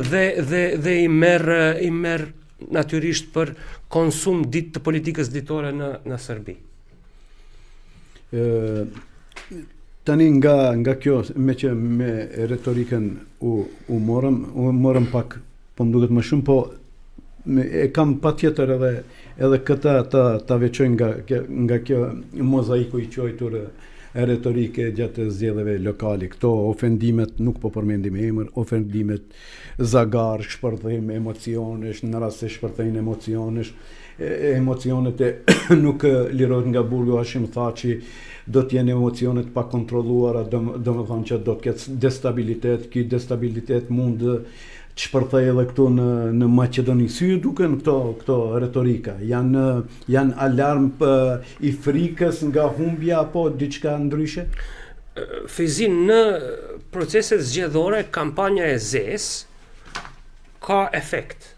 dhe i merr natyrisht për konsum ditë të politikës ditore në Serbi. Tani nga kjo, me retorikën u morëm pak, po më duket më shumë, po e kam patjetër edhe këta ta veçoj nga kjo mozaiku i quajtur retorike gjatë zgjedhjeve lokale. Këto ofendimet, nuk po përmendim emër, ofendimet zagar, shpërthim emocionesh, në rast se shpërthejnë emocionet nuk lirohet nga burgu. Hashim Thaçi, do t'jenë emocionet pa kontrolluara, do më thonë që do t'ketë destabilitet, ky destabilitet mund të shpërthej edhe këtu në Maqedoni. Si ju duken këto retorika? Janë alarm i frikës nga humbja apo diçka ndryshe? Fezin, në proceset zgjedhore, kampanja e ZES ka efekt.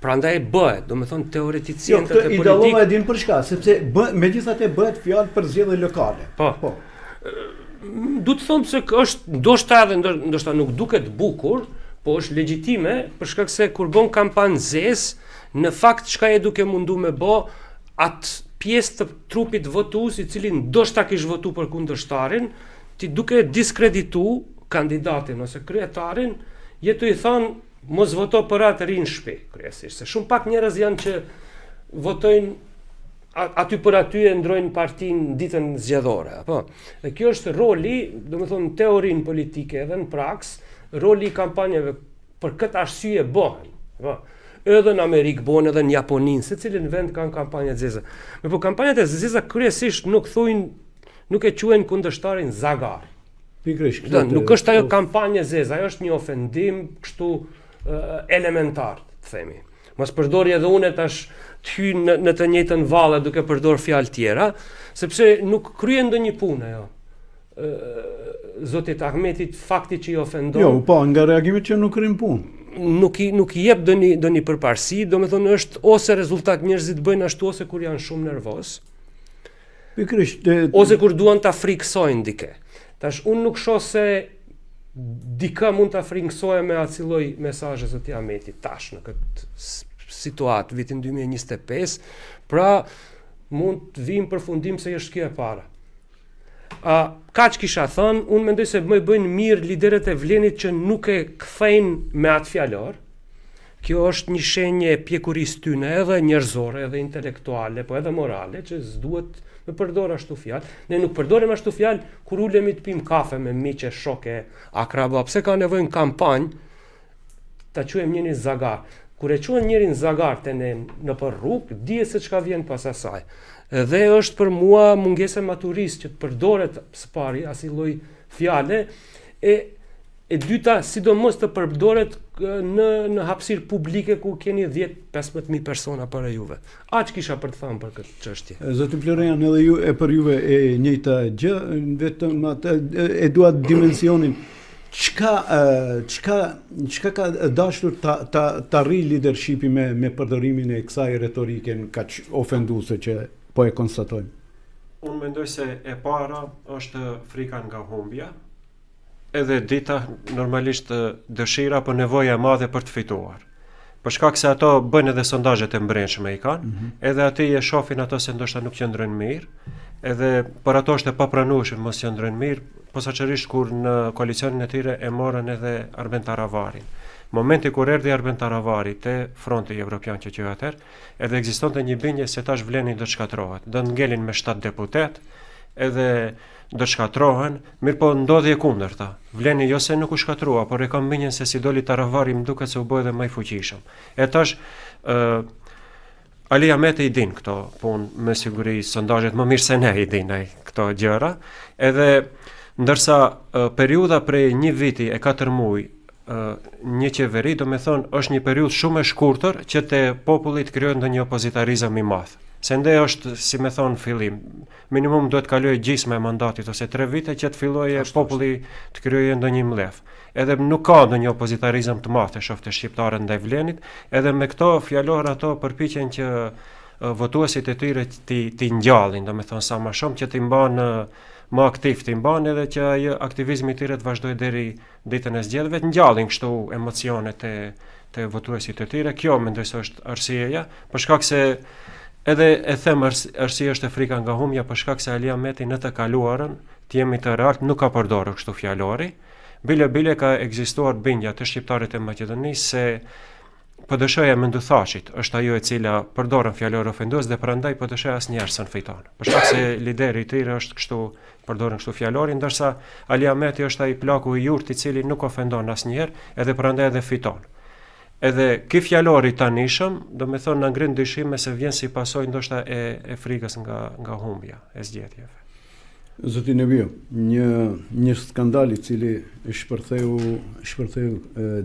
Prandaj bëhet, do me thonë teoreticjentët e politikë. Ideologja e din për shka, sepse megjithatë bëhet fjalë për zgjedhje lokale. Po. Du të thonë se është ndoshta edhe ndoshta nuk duket bukur, po është legjitime, për shkak se kur bën kampanjë ZES, në fakt çka e duke mundu me bë atë pjesë të trupit votues i cili ndoshta kish votu për kundërshtarin, ti duke diskreditu kandidatin ose kryetarin, jetu i thonë mos voto për atë rinë shtëpi, kryesisht. Se shumë pak njerëz janë që votojnë aty për aty e ndrojnë partinë ditën zgjedhore, apo. Dhe kjo është roli, domethënë në teorinë politike edhe në praks, roli i kampanjave për këtë arsye bëhen. Apo. Edhe në Amerikë bëhen, edhe në Japoninë, secilin vend kanë kampanja zeza. Po kampanjat e zeza kryesisht nuk e quajnë kundërshtarin zagar. Pikërisht. Nuk është ajo kampanje zezë, ajo është një ofendim kështu elementar, të themi. Mos përdori edhe unë tash të hyj në të njëjtën valle duke përdor fjalë tjera, sepse nuk kryen ndonjë punë ajo. Zotit Ahmetit fakti që i ofendon. Jo, po, nga reagimet që nuk kryen punë. Nuk i jep doni përparësi, domethënë është ose rezultat njerëzit bëjnë ashtu ose kur janë shumë nervoz. Pikërisht. Ose kur duan ta frikësojnë dikë. Tash unë nuk shoh se dikë mund ta frikësojë me atë lloj mesazhe Zotit Ahmetit tash në këtë situatë vitin 2025, pra mund të vijmë përfundim se është kjo e para. Kaq kisha thënë, unë mendoj se më bëjnë mirë liderët e Vlenit që nuk e kthejnë me atë fjalor. Kjo është një shenjë e pjekurisë tyne edhe njerëzore, edhe intelektuale, po edhe morale, që s'duhet me përdor ashtu fjalë. Ne nuk përdorim ashtu fjalë kur ulemi të pim kafe me miqe, shoke, akraba, pse ka nevojë në kampanjë ta quajmë njërin zagar. Kur e quajnë njërin zagar te ne në për rrugë, dihet se çka vjen pas asaj. Dhe është për mua mungesa maturisë që të përdoret së pari asnjë lloj fjale e dyta sidomos të përdoret në hapësirë publike ku keni 10-15.000 persona para juve. Aq kisha për të thënë për këtë çështje. Zoti Florian, edhe ju e për juve e njëjta gjë, vetëm atë e dua dimensionin. Çka ka dashur ta rri leadershipi me përdorimin e kësaj retorike kaq ofenduese që po e konstatojmë? Unë mendoj se e para është frika nga humbja, edhe dita normalisht dëshira për nevoja e madhe për të fituar. Për shkak se ato bëjnë edhe sondazhet e mbrëmshme i kanë, edhe aty e shohin ato se ndoshta nuk qëndrojnë mirë, edhe për ato është e papranueshme mos qëndrojnë mirë, posaçërisht kur në koalicionin e tyre e morën edhe Arben Taravarin. Momenti kur erdhi Arben Taravari te Fronti Evropian që quhet atëherë, edhe ekzistonte një bindje se tash Vleni do të shkatërrohet. Do të ngelin me 7 deputet, edhe do të shkatrohen, mirë po ndodhi e kundërta. Vleni jo se nuk u shkatrua, por e kam bindjen se si doli Taravari më duket se u bë edhe më i fuqishëm. E tash Ali Ahmeti i din këto punë me siguri, sondazhet më mirë se ne i din ai këto gjëra, edhe ndërsa periudha prej një viti e 4 muaj një qeveri, do me thonë, është një periudhë shumë e shkurtër që te populli të krijohet ndonjë opozitarizëm i madh. Se ndë është, si me thonë, fillim. Minimum duhet kalojë gjysma e mandatit ose 3 vite që të fillojë populli të krijojë ndonjë mlef. Edhe nuk ka ndonjë opozitarizëm të madh të shoftë shqiptarët ndaj Vlenit, edhe me këto fjalor ato përpiqen që votuesit e tyre ti ngjallin, do me thonë sa më shumë që ti mbanë më aktiv të mban edhe që ajo aktivizmi i tyre të vazhdojë deri ditën e zgjedhjeve, të ngjallin kështu emocionet te votuesit e tyre. Kjo mendoj se është arsyeja, për shkak se edhe e them arsyeja është e frika nga humbja, për shkak se Ali Ahmeti në të kaluarën, të jemi të realt, nuk ka përdorur kështu fjalori. Bile ka ekzistuar bindja të shqiptarit e Maqedonisë se PD-SHja me nduthashit është ajo e cila përdorën fjalor ofendues dhe prandaj PD-SHja asnjëherë s'në fiton. Për shkak se lideri i tyre është kështu, përdorën kështu fjalorin, ndërsa Ali Ahmeti është ai plaku i jurt i cili nuk ofendon asnjëherë, edhe prandaj edhe fiton. Edhe ky fjalor i tanishëm, do me thonë na ngrin dyshime se vjen si pasojë ndoshta e frikës nga humbja e zgjedhjeve. Zoti Nevio, një skandal i cili shpërtheu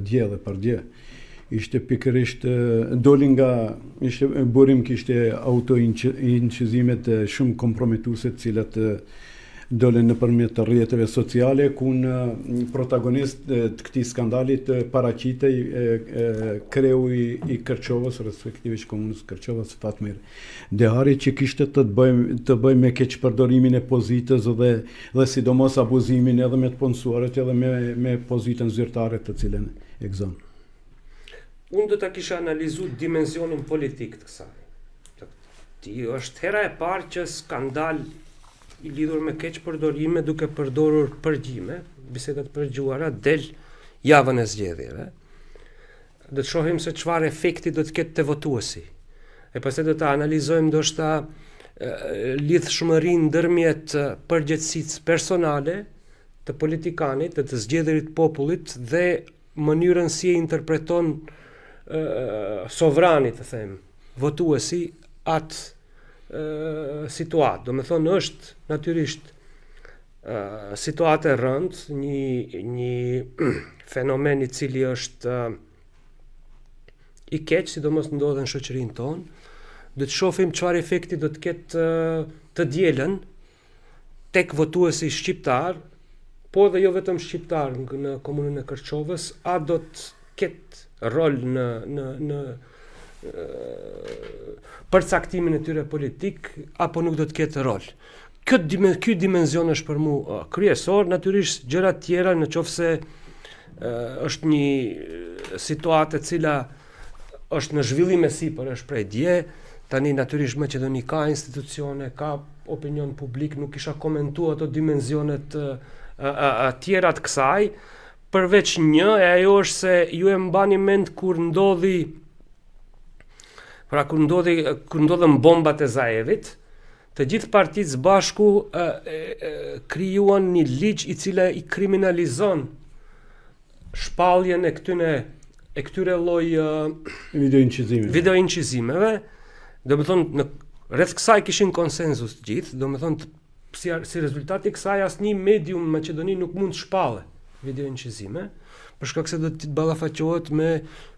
dje dhe pardje, ishte pikërisht doli nga burim kishte autoincizimet shumë kompromituese të cilat dolën nëpërmjet të rrjeteve sociale ku në protagonist të këtij skandalit paraqitej kreu i Kërçovës, respektivisht komunës Kërçovës, Fatmir Dehari, që kishte të bëjë me keqpërdorimin e pozitës dhe sidomos abuzimin edhe me të punësuarët edhe me pozitën zyrtare të cilën e gëzon. Unë do ta kisha analizuar dimensionin politik të kësaj. Është hera e parë që skandal i lidhur me keqpërdorime duke përdorur përgjime, bisedat përgjuara del javën e zgjedhjeve. Do të shohim se çfarë efekti do të ketë te votuesi. E pastaj do ta analizojmë ndoshta lidhshmërinë ndërmjet përgjegjësisë personale të politikanit, të zgjedhërit popullit dhe mënyrën si e interpreton sovrani, të them, votuesi atë situatë. Do me thonë është natyrisht situatë e rëndë, një fenomen I cili është I keq, sidomos ndodhen në shoqërinë tonë. Do të shohim çfarë efekti do të ketë të dielën tek votuesi shqiptar, po dhe jo vetëm shqiptar në komunën e Kërçovës, a do të ketë rol në përcaktimin e tyre politik, apo nuk do të ketë rol. Ky dimension është për mua kryesor, natyrisht gjëra tjera nëse është një situatë e cila është në zhvillim e sipër, është prej dje, tani natyrisht Maqedoni ka institucione, ka opinion publik, nuk isha komentuar ato dimensionet tjera të kësaj, përveç një, e ajo është se ju e mbani mend kur ndodhen bombat e Zaevit, të gjithë partitë së bashku krijuan një ligj I cila I kriminalizon shpalljen e këtyre lloj videoincizimeve. Domethënë rreth kësaj kishin konsenzus të gjithë, domethënë si rezultati I kësaj asnjë medium në Maqedoni nuk mund të shpallë videoincizime, për shkak se do të ballafaqohet me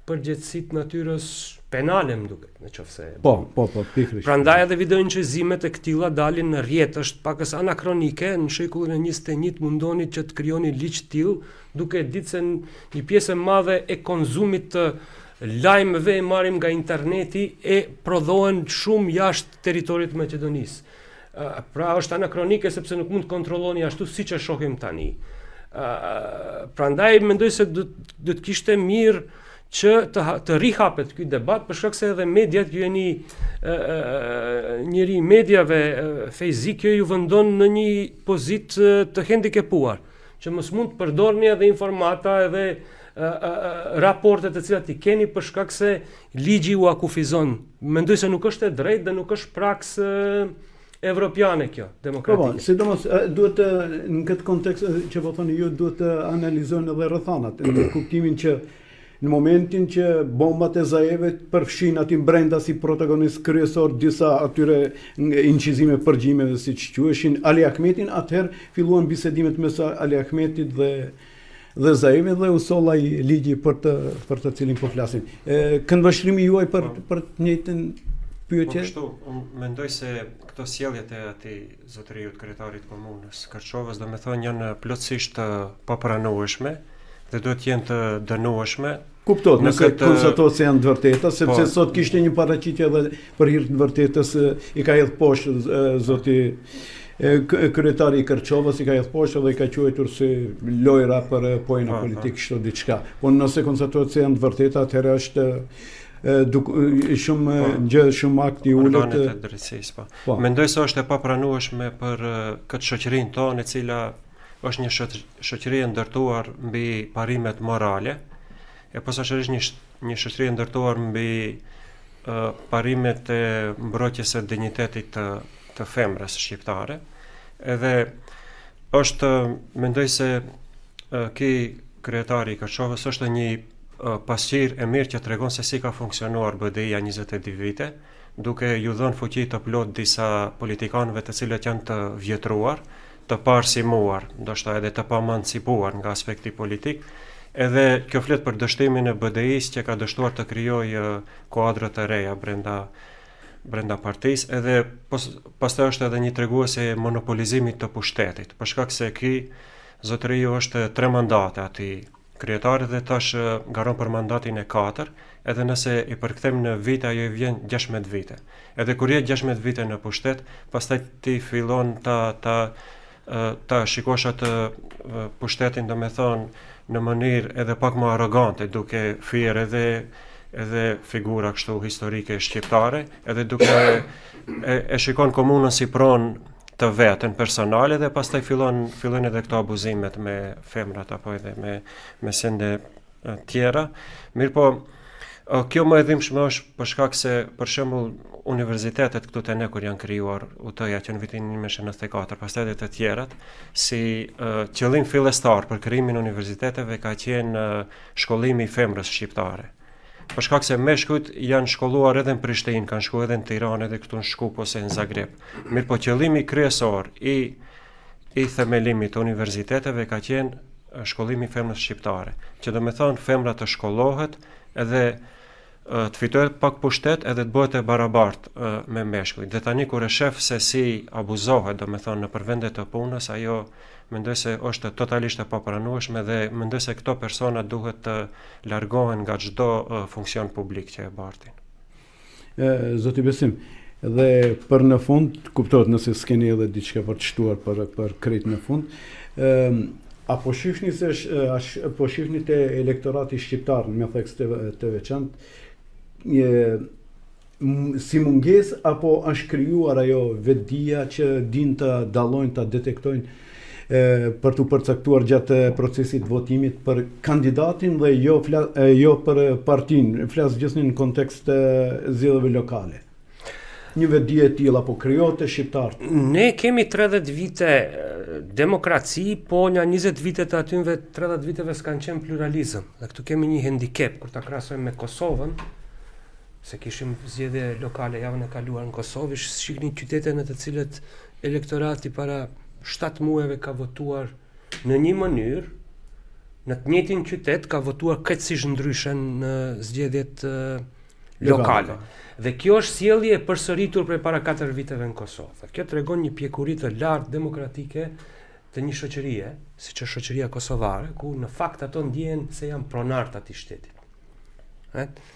përgjegjësitë natyrës penale, më duket, nëse. Po, pikërisht. Prandaj edhe videoincizimet e këtilla dalin në rrjet, është pakës anakronike, në shekullin e 21 mundoni që të krijoni ligj të tillë, duke ditë se një pjesë e madhe e konzumit të lajmeve e marrim nga interneti e prodhohen shumë jashtë territorit të Maqedonisë. Pra është anakronike sepse nuk mund të kontrolloni ashtu siç e shohim tani. Prandaj mendoj se do të kishte mirë që të rihapet ky debat, për shkak se edhe mediat ju jeni njëri mediave fejzike ju vendon në një pozitë të hendikepuar, që mos mund të përdorni edhe informata edhe raportet e cilat I keni për shkak se ligji u akufizon. Mendoj se nuk është e drejtë dhe nuk është praksë evropiane kjo, demokratike. Po, sidomos duhet në këtë kontekst që po thoni ju duhet të analizojnë edhe rrethanat, në kuptimin që në momentin që bombat e Zaevit përfshin aty brenda si protagonist kryesor disa atyre incizime përgjimeve siç quheshin Ali Ahmetin, atëherë filluan bisedimet mes Ali Ahmetit dhe Zaevit dhe u solla I ligji për të cilin po flasim. Këndvështrimi juaj për të njëjtën pyetje? Kështu, unë mendoj se këto sjelljet e atij zotëriut kryetarit komunës Kërçovës, domethënë janë plotësisht të papranueshme dhe duhet jenë të dënueshme. Kuptohet, nëse konstatohet se janë të vërteta, sepse sot kishte një paraqitje edhe për hir të vërtetës I ka hedhur poshtë zoti kryetari I Kërçovës, I ka hedhur poshtë dhe I ka quajtur si lojra për pojën politik kështu diçka. Po nëse konstatohet se janë të vërteta, atëherë është shumë akti ulët e drejtësisë. Po. Mendoj se është e papranueshme për këtë shoqërinë tonë, e cila është një shoqëri e ndërtuar mbi parimet morale, e posaçërisht një shoqëri e ndërtuar mbi parimet e mbrojtjes së dinjitetit të femrës shqiptare. Edhe është, mendoj se ky kryetari I Kërçovës është një pasqyrë e mirë që tregon se si ka funksionuar BDI-ja 22 vite, duke ju dhënë fuqi të plot disa politikanëve të cilët janë të vjetruar, të parsimuar, ndoshta edhe të pamancipuar nga aspekti politik, edhe kjo flet për dështimin e BDI-s që ka dështuar të krijojë kuadra të reja brenda partisë, edhe pastaj është edhe një treguese e monopolizimit të pushtetit, për shkak se ky zotëriu është 3 mandate atij kryetari dhe tash garon për mandatin e 4, edhe nëse I përkthem në vite ajo I vjen 16 vite. Edhe kur je 16 vite në pushtet, pastaj ti fillon ta shikosh atë pushtetin, domethënë në mënyrë edhe pak më arrogante, duke fyer edhe figura kështu historike shqiptare, edhe duke e shikon komunën si pronë të vetën personale dhe pastaj fillojnë edhe këto abuzimet me femrat apo edhe me sende tjera. Mirë po, kjo më e dhimbshme është për shkak se për shembull universitetet këtu te ne kur janë krijuar UT-ja që në vitin 1994, pastaj edhe të tjerat, si qëllim fillestar për krijimin e universiteteve ka qenë shkollimi I femrës shqiptare. Për shkak se meshkujt janë shkolluar edhe në Prishtinë, kanë shkuar edhe në Tiranë, edhe këtu në Shkup ose në Zagreb. Mirë po qëllimi kryesor I i themelimit të universiteteve ka qenë shkollimi i femrës shqiptare, që do me thonë femra të shkollohet edhe të fitohet pak pushtet edhe të bëhet e barabartë me meshkuj. Dhe tani kur e shef se si abuzohet, do me thonë, në përvendet të punës, ajo mendoj se është totalisht e papranueshme dhe mendoj se këto persona duhet të largohen nga çdo funksion publik që e bartin. Zoti Besim, dhe për në fund, kuptohet nëse s'keni edhe diçka për të shtuar për krejt në fund, apo shihni se po shihni te elektorati shqiptar me theks të veçantë si munges apo është krijuar ajo vetdia që din të dallojnë, të detektojnë për të përcaktuar gjatë procesit votimit për kandidatin dhe jo për partinë, flas gjithnjë në kontekst të zgjedhjeve lokale. Një vetdi e tillë apo krijohet te shqiptarët. Ne kemi 30 vite demokraci, po nga 20 vite të atyve 30 viteve s'kanë qenë pluralizëm. Dhe këtu kemi një handicap kur ta krahasojmë me Kosovën, se kishim zgjedhje lokale javën e kaluar në Kosovë, shihni qytete në të cilët elektorati para 7 muajve ka votuar në një mënyrë, në të njëjtin qytet ka votuar krejtësisht ndryshe në zgjedhjet lokale. Dhe kjo është sjellje e përsëritur prej para 4 viteve në Kosovë. Kjo tregon një pjekuri të lartë demokratike të një shoqërie, siç është shoqëria kosovare, ku në fakt ato ndjehen se janë pronartë të atij shteti.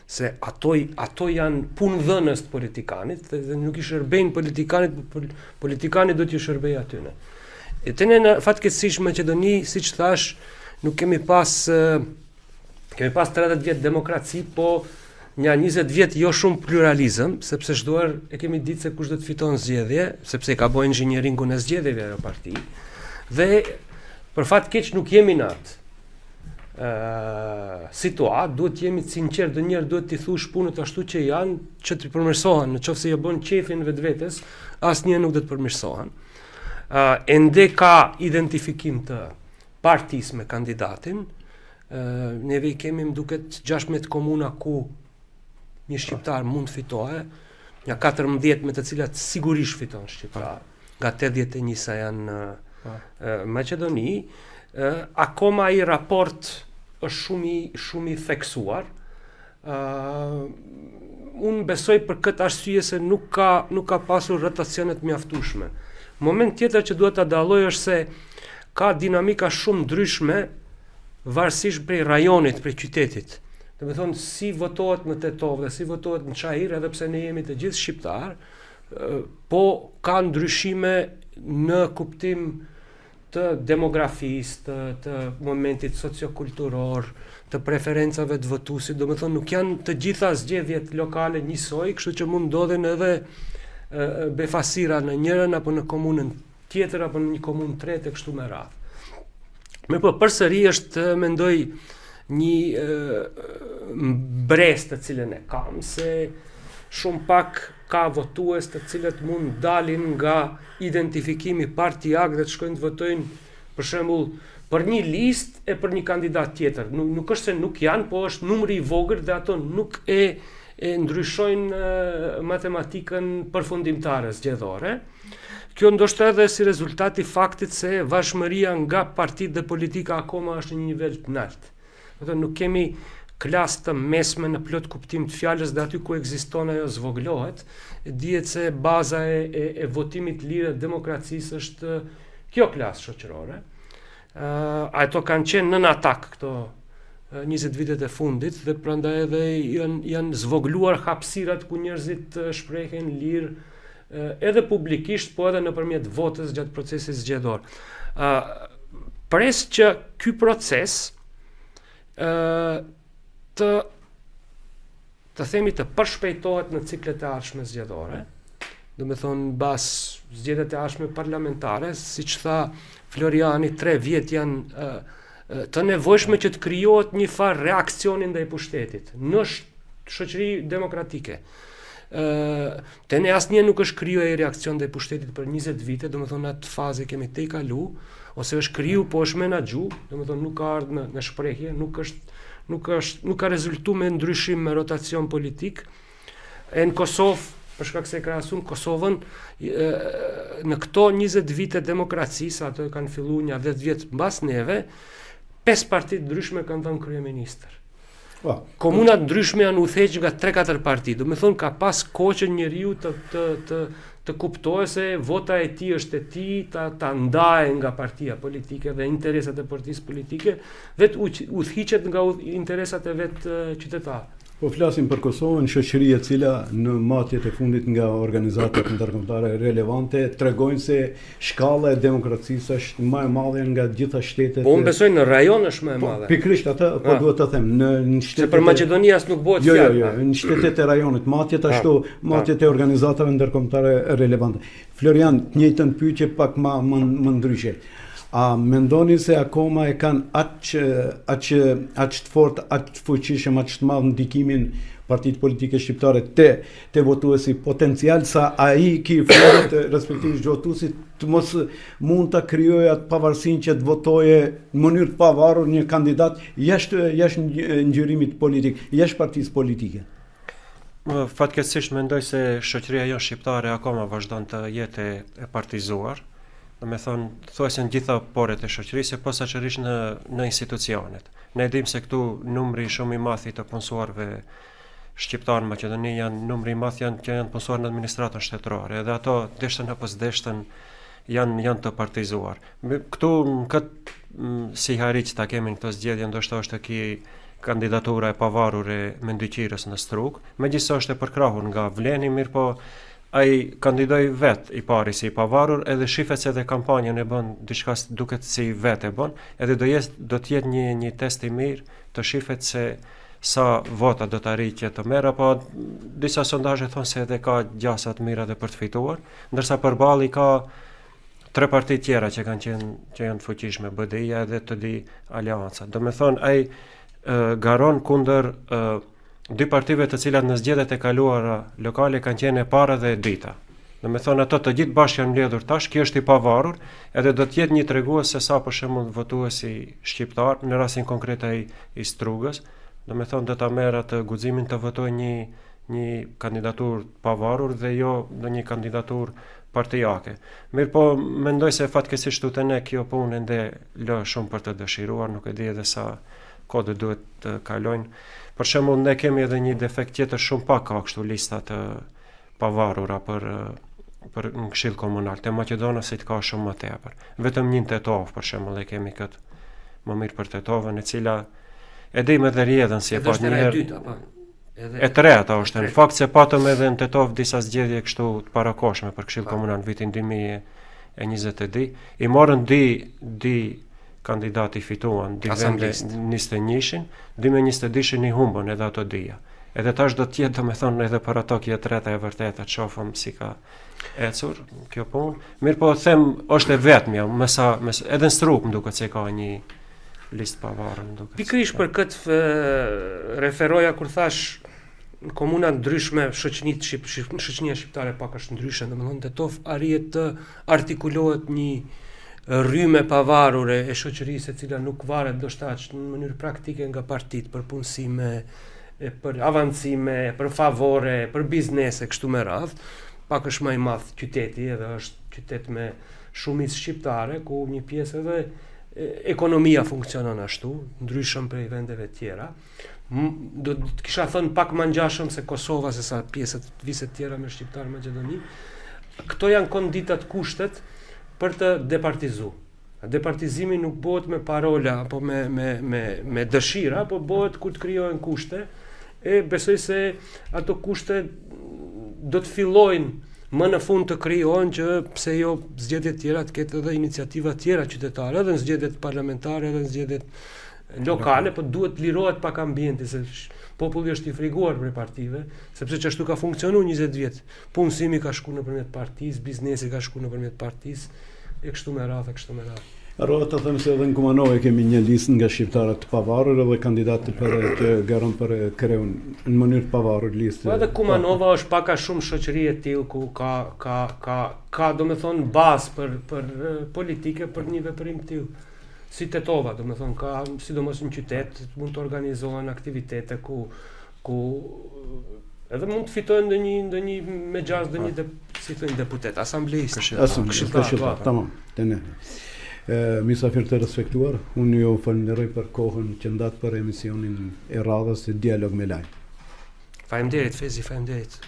Se ato janë punëdhënës të politikanit dhe nuk i shërbejnë politikanit, politikani do t'ju shërbejë atyne. E të ne në fatkeqësisht Maqedoni, siç thash, nuk kemi pas 30 vjet demokraci, po nga 20 vjet jo shumë pluralizëm, sepse çdoher e kemi ditë se kush do të fiton zgjedhje, sepse ka bëjë inxhinieringun e zgjedhjeve ajo parti. Dhe për fat keq nuk jemi në atë situatë, duhet jemi të sinqert, do njerë duhet t'i thush punët ashtu që janë, që t'i përmirësohen, në qoftë se jo bën qefin vetvetes, asnjë nuk do të përmirësohen. Ende ka identifikim të partisë me kandidatin, neve i kemi më duket 16 komuna ku një shqiptar mund fitohe, nga 14 me të cilat sigurisht fiton shqiptar, nga 81 sa janë në Maqedoni, akoma i raport është shumë i theksuar. Unë besoj për këtë arsye se nuk ka pasur rotacione të mjaftueshme. Moment tjetër që duhet ta dalloj është se ka dinamika shumë ndryshme varësisht prej rajonit, prej qytetit. Do të thonë si votohet në Tetov dhe si votohet në Çajir, edhe pse ne jemi të gjithë shqiptar, po ka ndryshime në kuptim të demografisë, të momentit sociokulturor, të preferencave të votuesit, do të thonë nuk janë të gjitha zgjedhjet lokale njësoj, kështu që mund ndodhen edhe befasira në njërin apo në komunën tjetër apo në një komunë tretë e kështu me radhë. Mirë, po përsëri është mendoj një mbresë të cilën e kam, se shumë pak ka votues të cilët mund dalin nga identifikimi partijak dhe të shkojnë të votojnë për shembull për një listë e për një kandidat tjetër. Nuk është se nuk janë, po është numri i vogël dhe ato nuk e ndryshojnë matematikën përfundimtare zgjedhore. Kjo ndoshta edhe si rezultati faktit se vashmëria nga partitë dhe politika akoma është në një nivel të lartë. Do nuk kemi klasë të mesme në plot kuptim të fjalës dhe aty ku ekziston ajo zvoglohet, dihet se baza e votimit lirë e demokracisë është kjo klasë shoqërore. Ato kanë qenë nën atak këto 20 vitet e fundit dhe prandaj edhe janë zvogluar hapësirat ku njerëzit shprehen lirë edhe publikisht, po edhe nëpërmjet votës gjatë procesit zgjedhor. Pres që ky proces të themi të përshpejtohet në ciklet e ardhshme zgjedhore, do me thonë bas zgjedhjet e ardhshme parlamentare, siç tha Floriani, 3 vjet janë të nevojshme që të krijohet një farë reakcioni ndaj pushtetit në shoqëri demokratike. Te ne asnjë nuk është krijuar ai reakcion ndaj pushtetit për 20 vite, do me thonë atë fazë kemi te i kalu, ose është kriju po është menaxhu, do me thonë nuk ka ardhur në shprehje, nuk ka rezultuar me ndryshim me rotacion politik. Në Kosovë për shkak se krahason Kosovën në këto 20 vite demokracisë, ato kanë filluar një 10 vjet mbas neve, 5 parti të ndryshme kanë dhënë kryeministër. Komuna të ndryshme janë udhëheq nga 3-4 parti. Do të thonë ka pas kohë që njeriu të kuptojë se vota e tij është e tij, ta ndaje nga partia politike dhe interesat e partisë politike, vetë udhëhiqet nga interesat e vetë qytetarëve. Po flasim për Kosovën, shoqëri e cila në matjet e fundit nga organizatat ndërkombëtare relevante tregojnë se shkalla e demokracisë është më e madhe nga të gjitha shtetet. Po unë besoj në rajon është më e madhe. Pikërisht atë po duhet të them, në shtetet. Se për Maqedoni as nuk bëhet fjalë. Jo, në shtetet e rajonit, matjet ashtu, matjet e organizatave ndërkombëtare relevante. Florian, të njëjtën pyetje pak më ndryshe. A mendoni se akoma e kanë aq të fortë, aq të fuqishëm, aq të madh ndikimin partitë politike shqiptare te votuesi potencial sa ai ki flet respektivisht votuesit të mos mund ta krijojë atë pavarësinë që të votojë në mënyrë të pavarur një kandidat jashtë ngjyrimit politik, jashtë partisë politike? Fatkeqësisht mendoj se shoqëria jonë shqiptare akoma vazhdon të jetë e partizuar. Do me thonë, thuajse në gjitha poret e shoqërisë, posaçërisht në institucionet. Ne dim se këtu numri shumë i madh i të punësuarve shqiptar në Maqedoni numri i madh që janë punësuar në administratën shtetërore, edhe ato deshtën apo s'deshtën janë të partizuar. Këtu në këtë si hariq ta kemi në këtë zgjedhje, ndoshta është kandidatura e pavarur e Mendyqirës në Strug, megjithëse është e përkrahur nga Vleni, mirë po ai kandidoi vet i pari si i pavarur, edhe shifet se edhe kampanjën e bën diçka duket si vet e bën, edhe do të jetë një test i mirë të shifet se sa vota do të arrijë të merr, apo disa sondazhe thonë se edhe ka gjasa të mira dhe për të fituar, ndërsa përballë ka 3 parti tjera që janë të fuqishme, BDI-ja edhe të di Aleanca. Do me thonë ai garon kundër 2 partive të cilat në zgjedhjet e kaluara lokale kanë qenë e para dhe e dyta. Do me thonë ato të gjithë bashkë janë mbledhur tash, kjo është i pavarur, edhe do të jetë një tregues se sa për shembull votuesi shqiptar, në rastin konkret ai i Strugës, do me thonë do ta merr atë guximin të votojë një kandidaturë pavarur dhe jo në një kandidaturë partijake. Mirë po, mendoj se fatkeqësisht të ne kjo punë ende lë shumë për të dëshiruar, nuk e di edhe sa kohë duhet të kalojnë. Për shembull, ne kemi edhe një defekt tjetër, shumë pak ka kështu lista të pavarura për në këshill komunal. Te Maqedonasit ka shumë më tepër. Vetëm një Tetov për shembull e kemi këtë më mirë për Tetovën, e cila e dim edhe rjedhën si e pa një herë. E treta është, në fakt se patëm edhe në Tetov disa zgjedhje kështu të parakoshme për këshill komunal në vitin 2022. I morën di kandidati fituan, di vende 21-shin, 2022-shin i humbën edhe ato dija. Edhe tash do të jetë, me thonë, edhe për ato kjo treta e vërteta, të shofëm si ka ecur kjo punë. Mirë po them, është e vetmja, edhe në Strug më duket se ka një listë pavarur, më duket. Pikërisht për këtë referoja kur thash në komuna ndryshme, shoqënia shqiptare pak është ndryshe, domethënë Tetov arrihet të artikulohet një rrymë pavarure e shoqërisë e cila nuk varet ndoshta në mënyrë praktike nga partitë për punësime, për avancime, për favore, për biznese kështu me radhë, pak është më i madh qyteti, edhe është qytet me shumicë shqiptare ku një pjesë edhe ekonomia funksionon ashtu, ndryshëm prej vendeve tjera. Do të kisha thënë pak më ngjashëm se Kosova se sa pjesët viset tjera me shqiptar në Maqedoni. Këto janë konditat kushtet për të departizuar. Departizimi nuk bëhet me parola apo me dëshira, po bëhet kur të krijohen kushte, e besoj se ato kushte do të fillojnë më në fund të krijohen që pse jo zgjedhjet tjera të ketë edhe iniciativa tjera qytetare, edhe në zgjedhjet parlamentare, edhe në zgjedhjet lokale, po duhet të lirohet pak ambienti, se populli është i friguar për partive, sepse që ashtu ka funksionuar 20 vjet. Punësimi ka shkuar nëpërmjet partisë, biznesi ka shkuar nëpërmjet partisë, e kështu me radhë. Arrohet të them se edhe në Kumanove kemi një listë nga shqiptarët të pavarur edhe kandidatë të garon për kreun në mënyrë të pavarur listë. Edhe Kumanova është pak a shumë shoqëri e tillë ku ka domethënë bazë për politike për një veprim të tillë. Si Tetova, domethënë ka sidomos në qytet mund të organizohen aktivitete ku Edhe mund të fitojnë ndonjë me 6 si thonë deputet, asambleist. Këshilltar, tamam. Tene. Misafir të respektuar, unë ju falenderoj për kohën që ndat për emisionin e radhës e Dialog me Lajm. Faleminderit Fezi, faleminderit.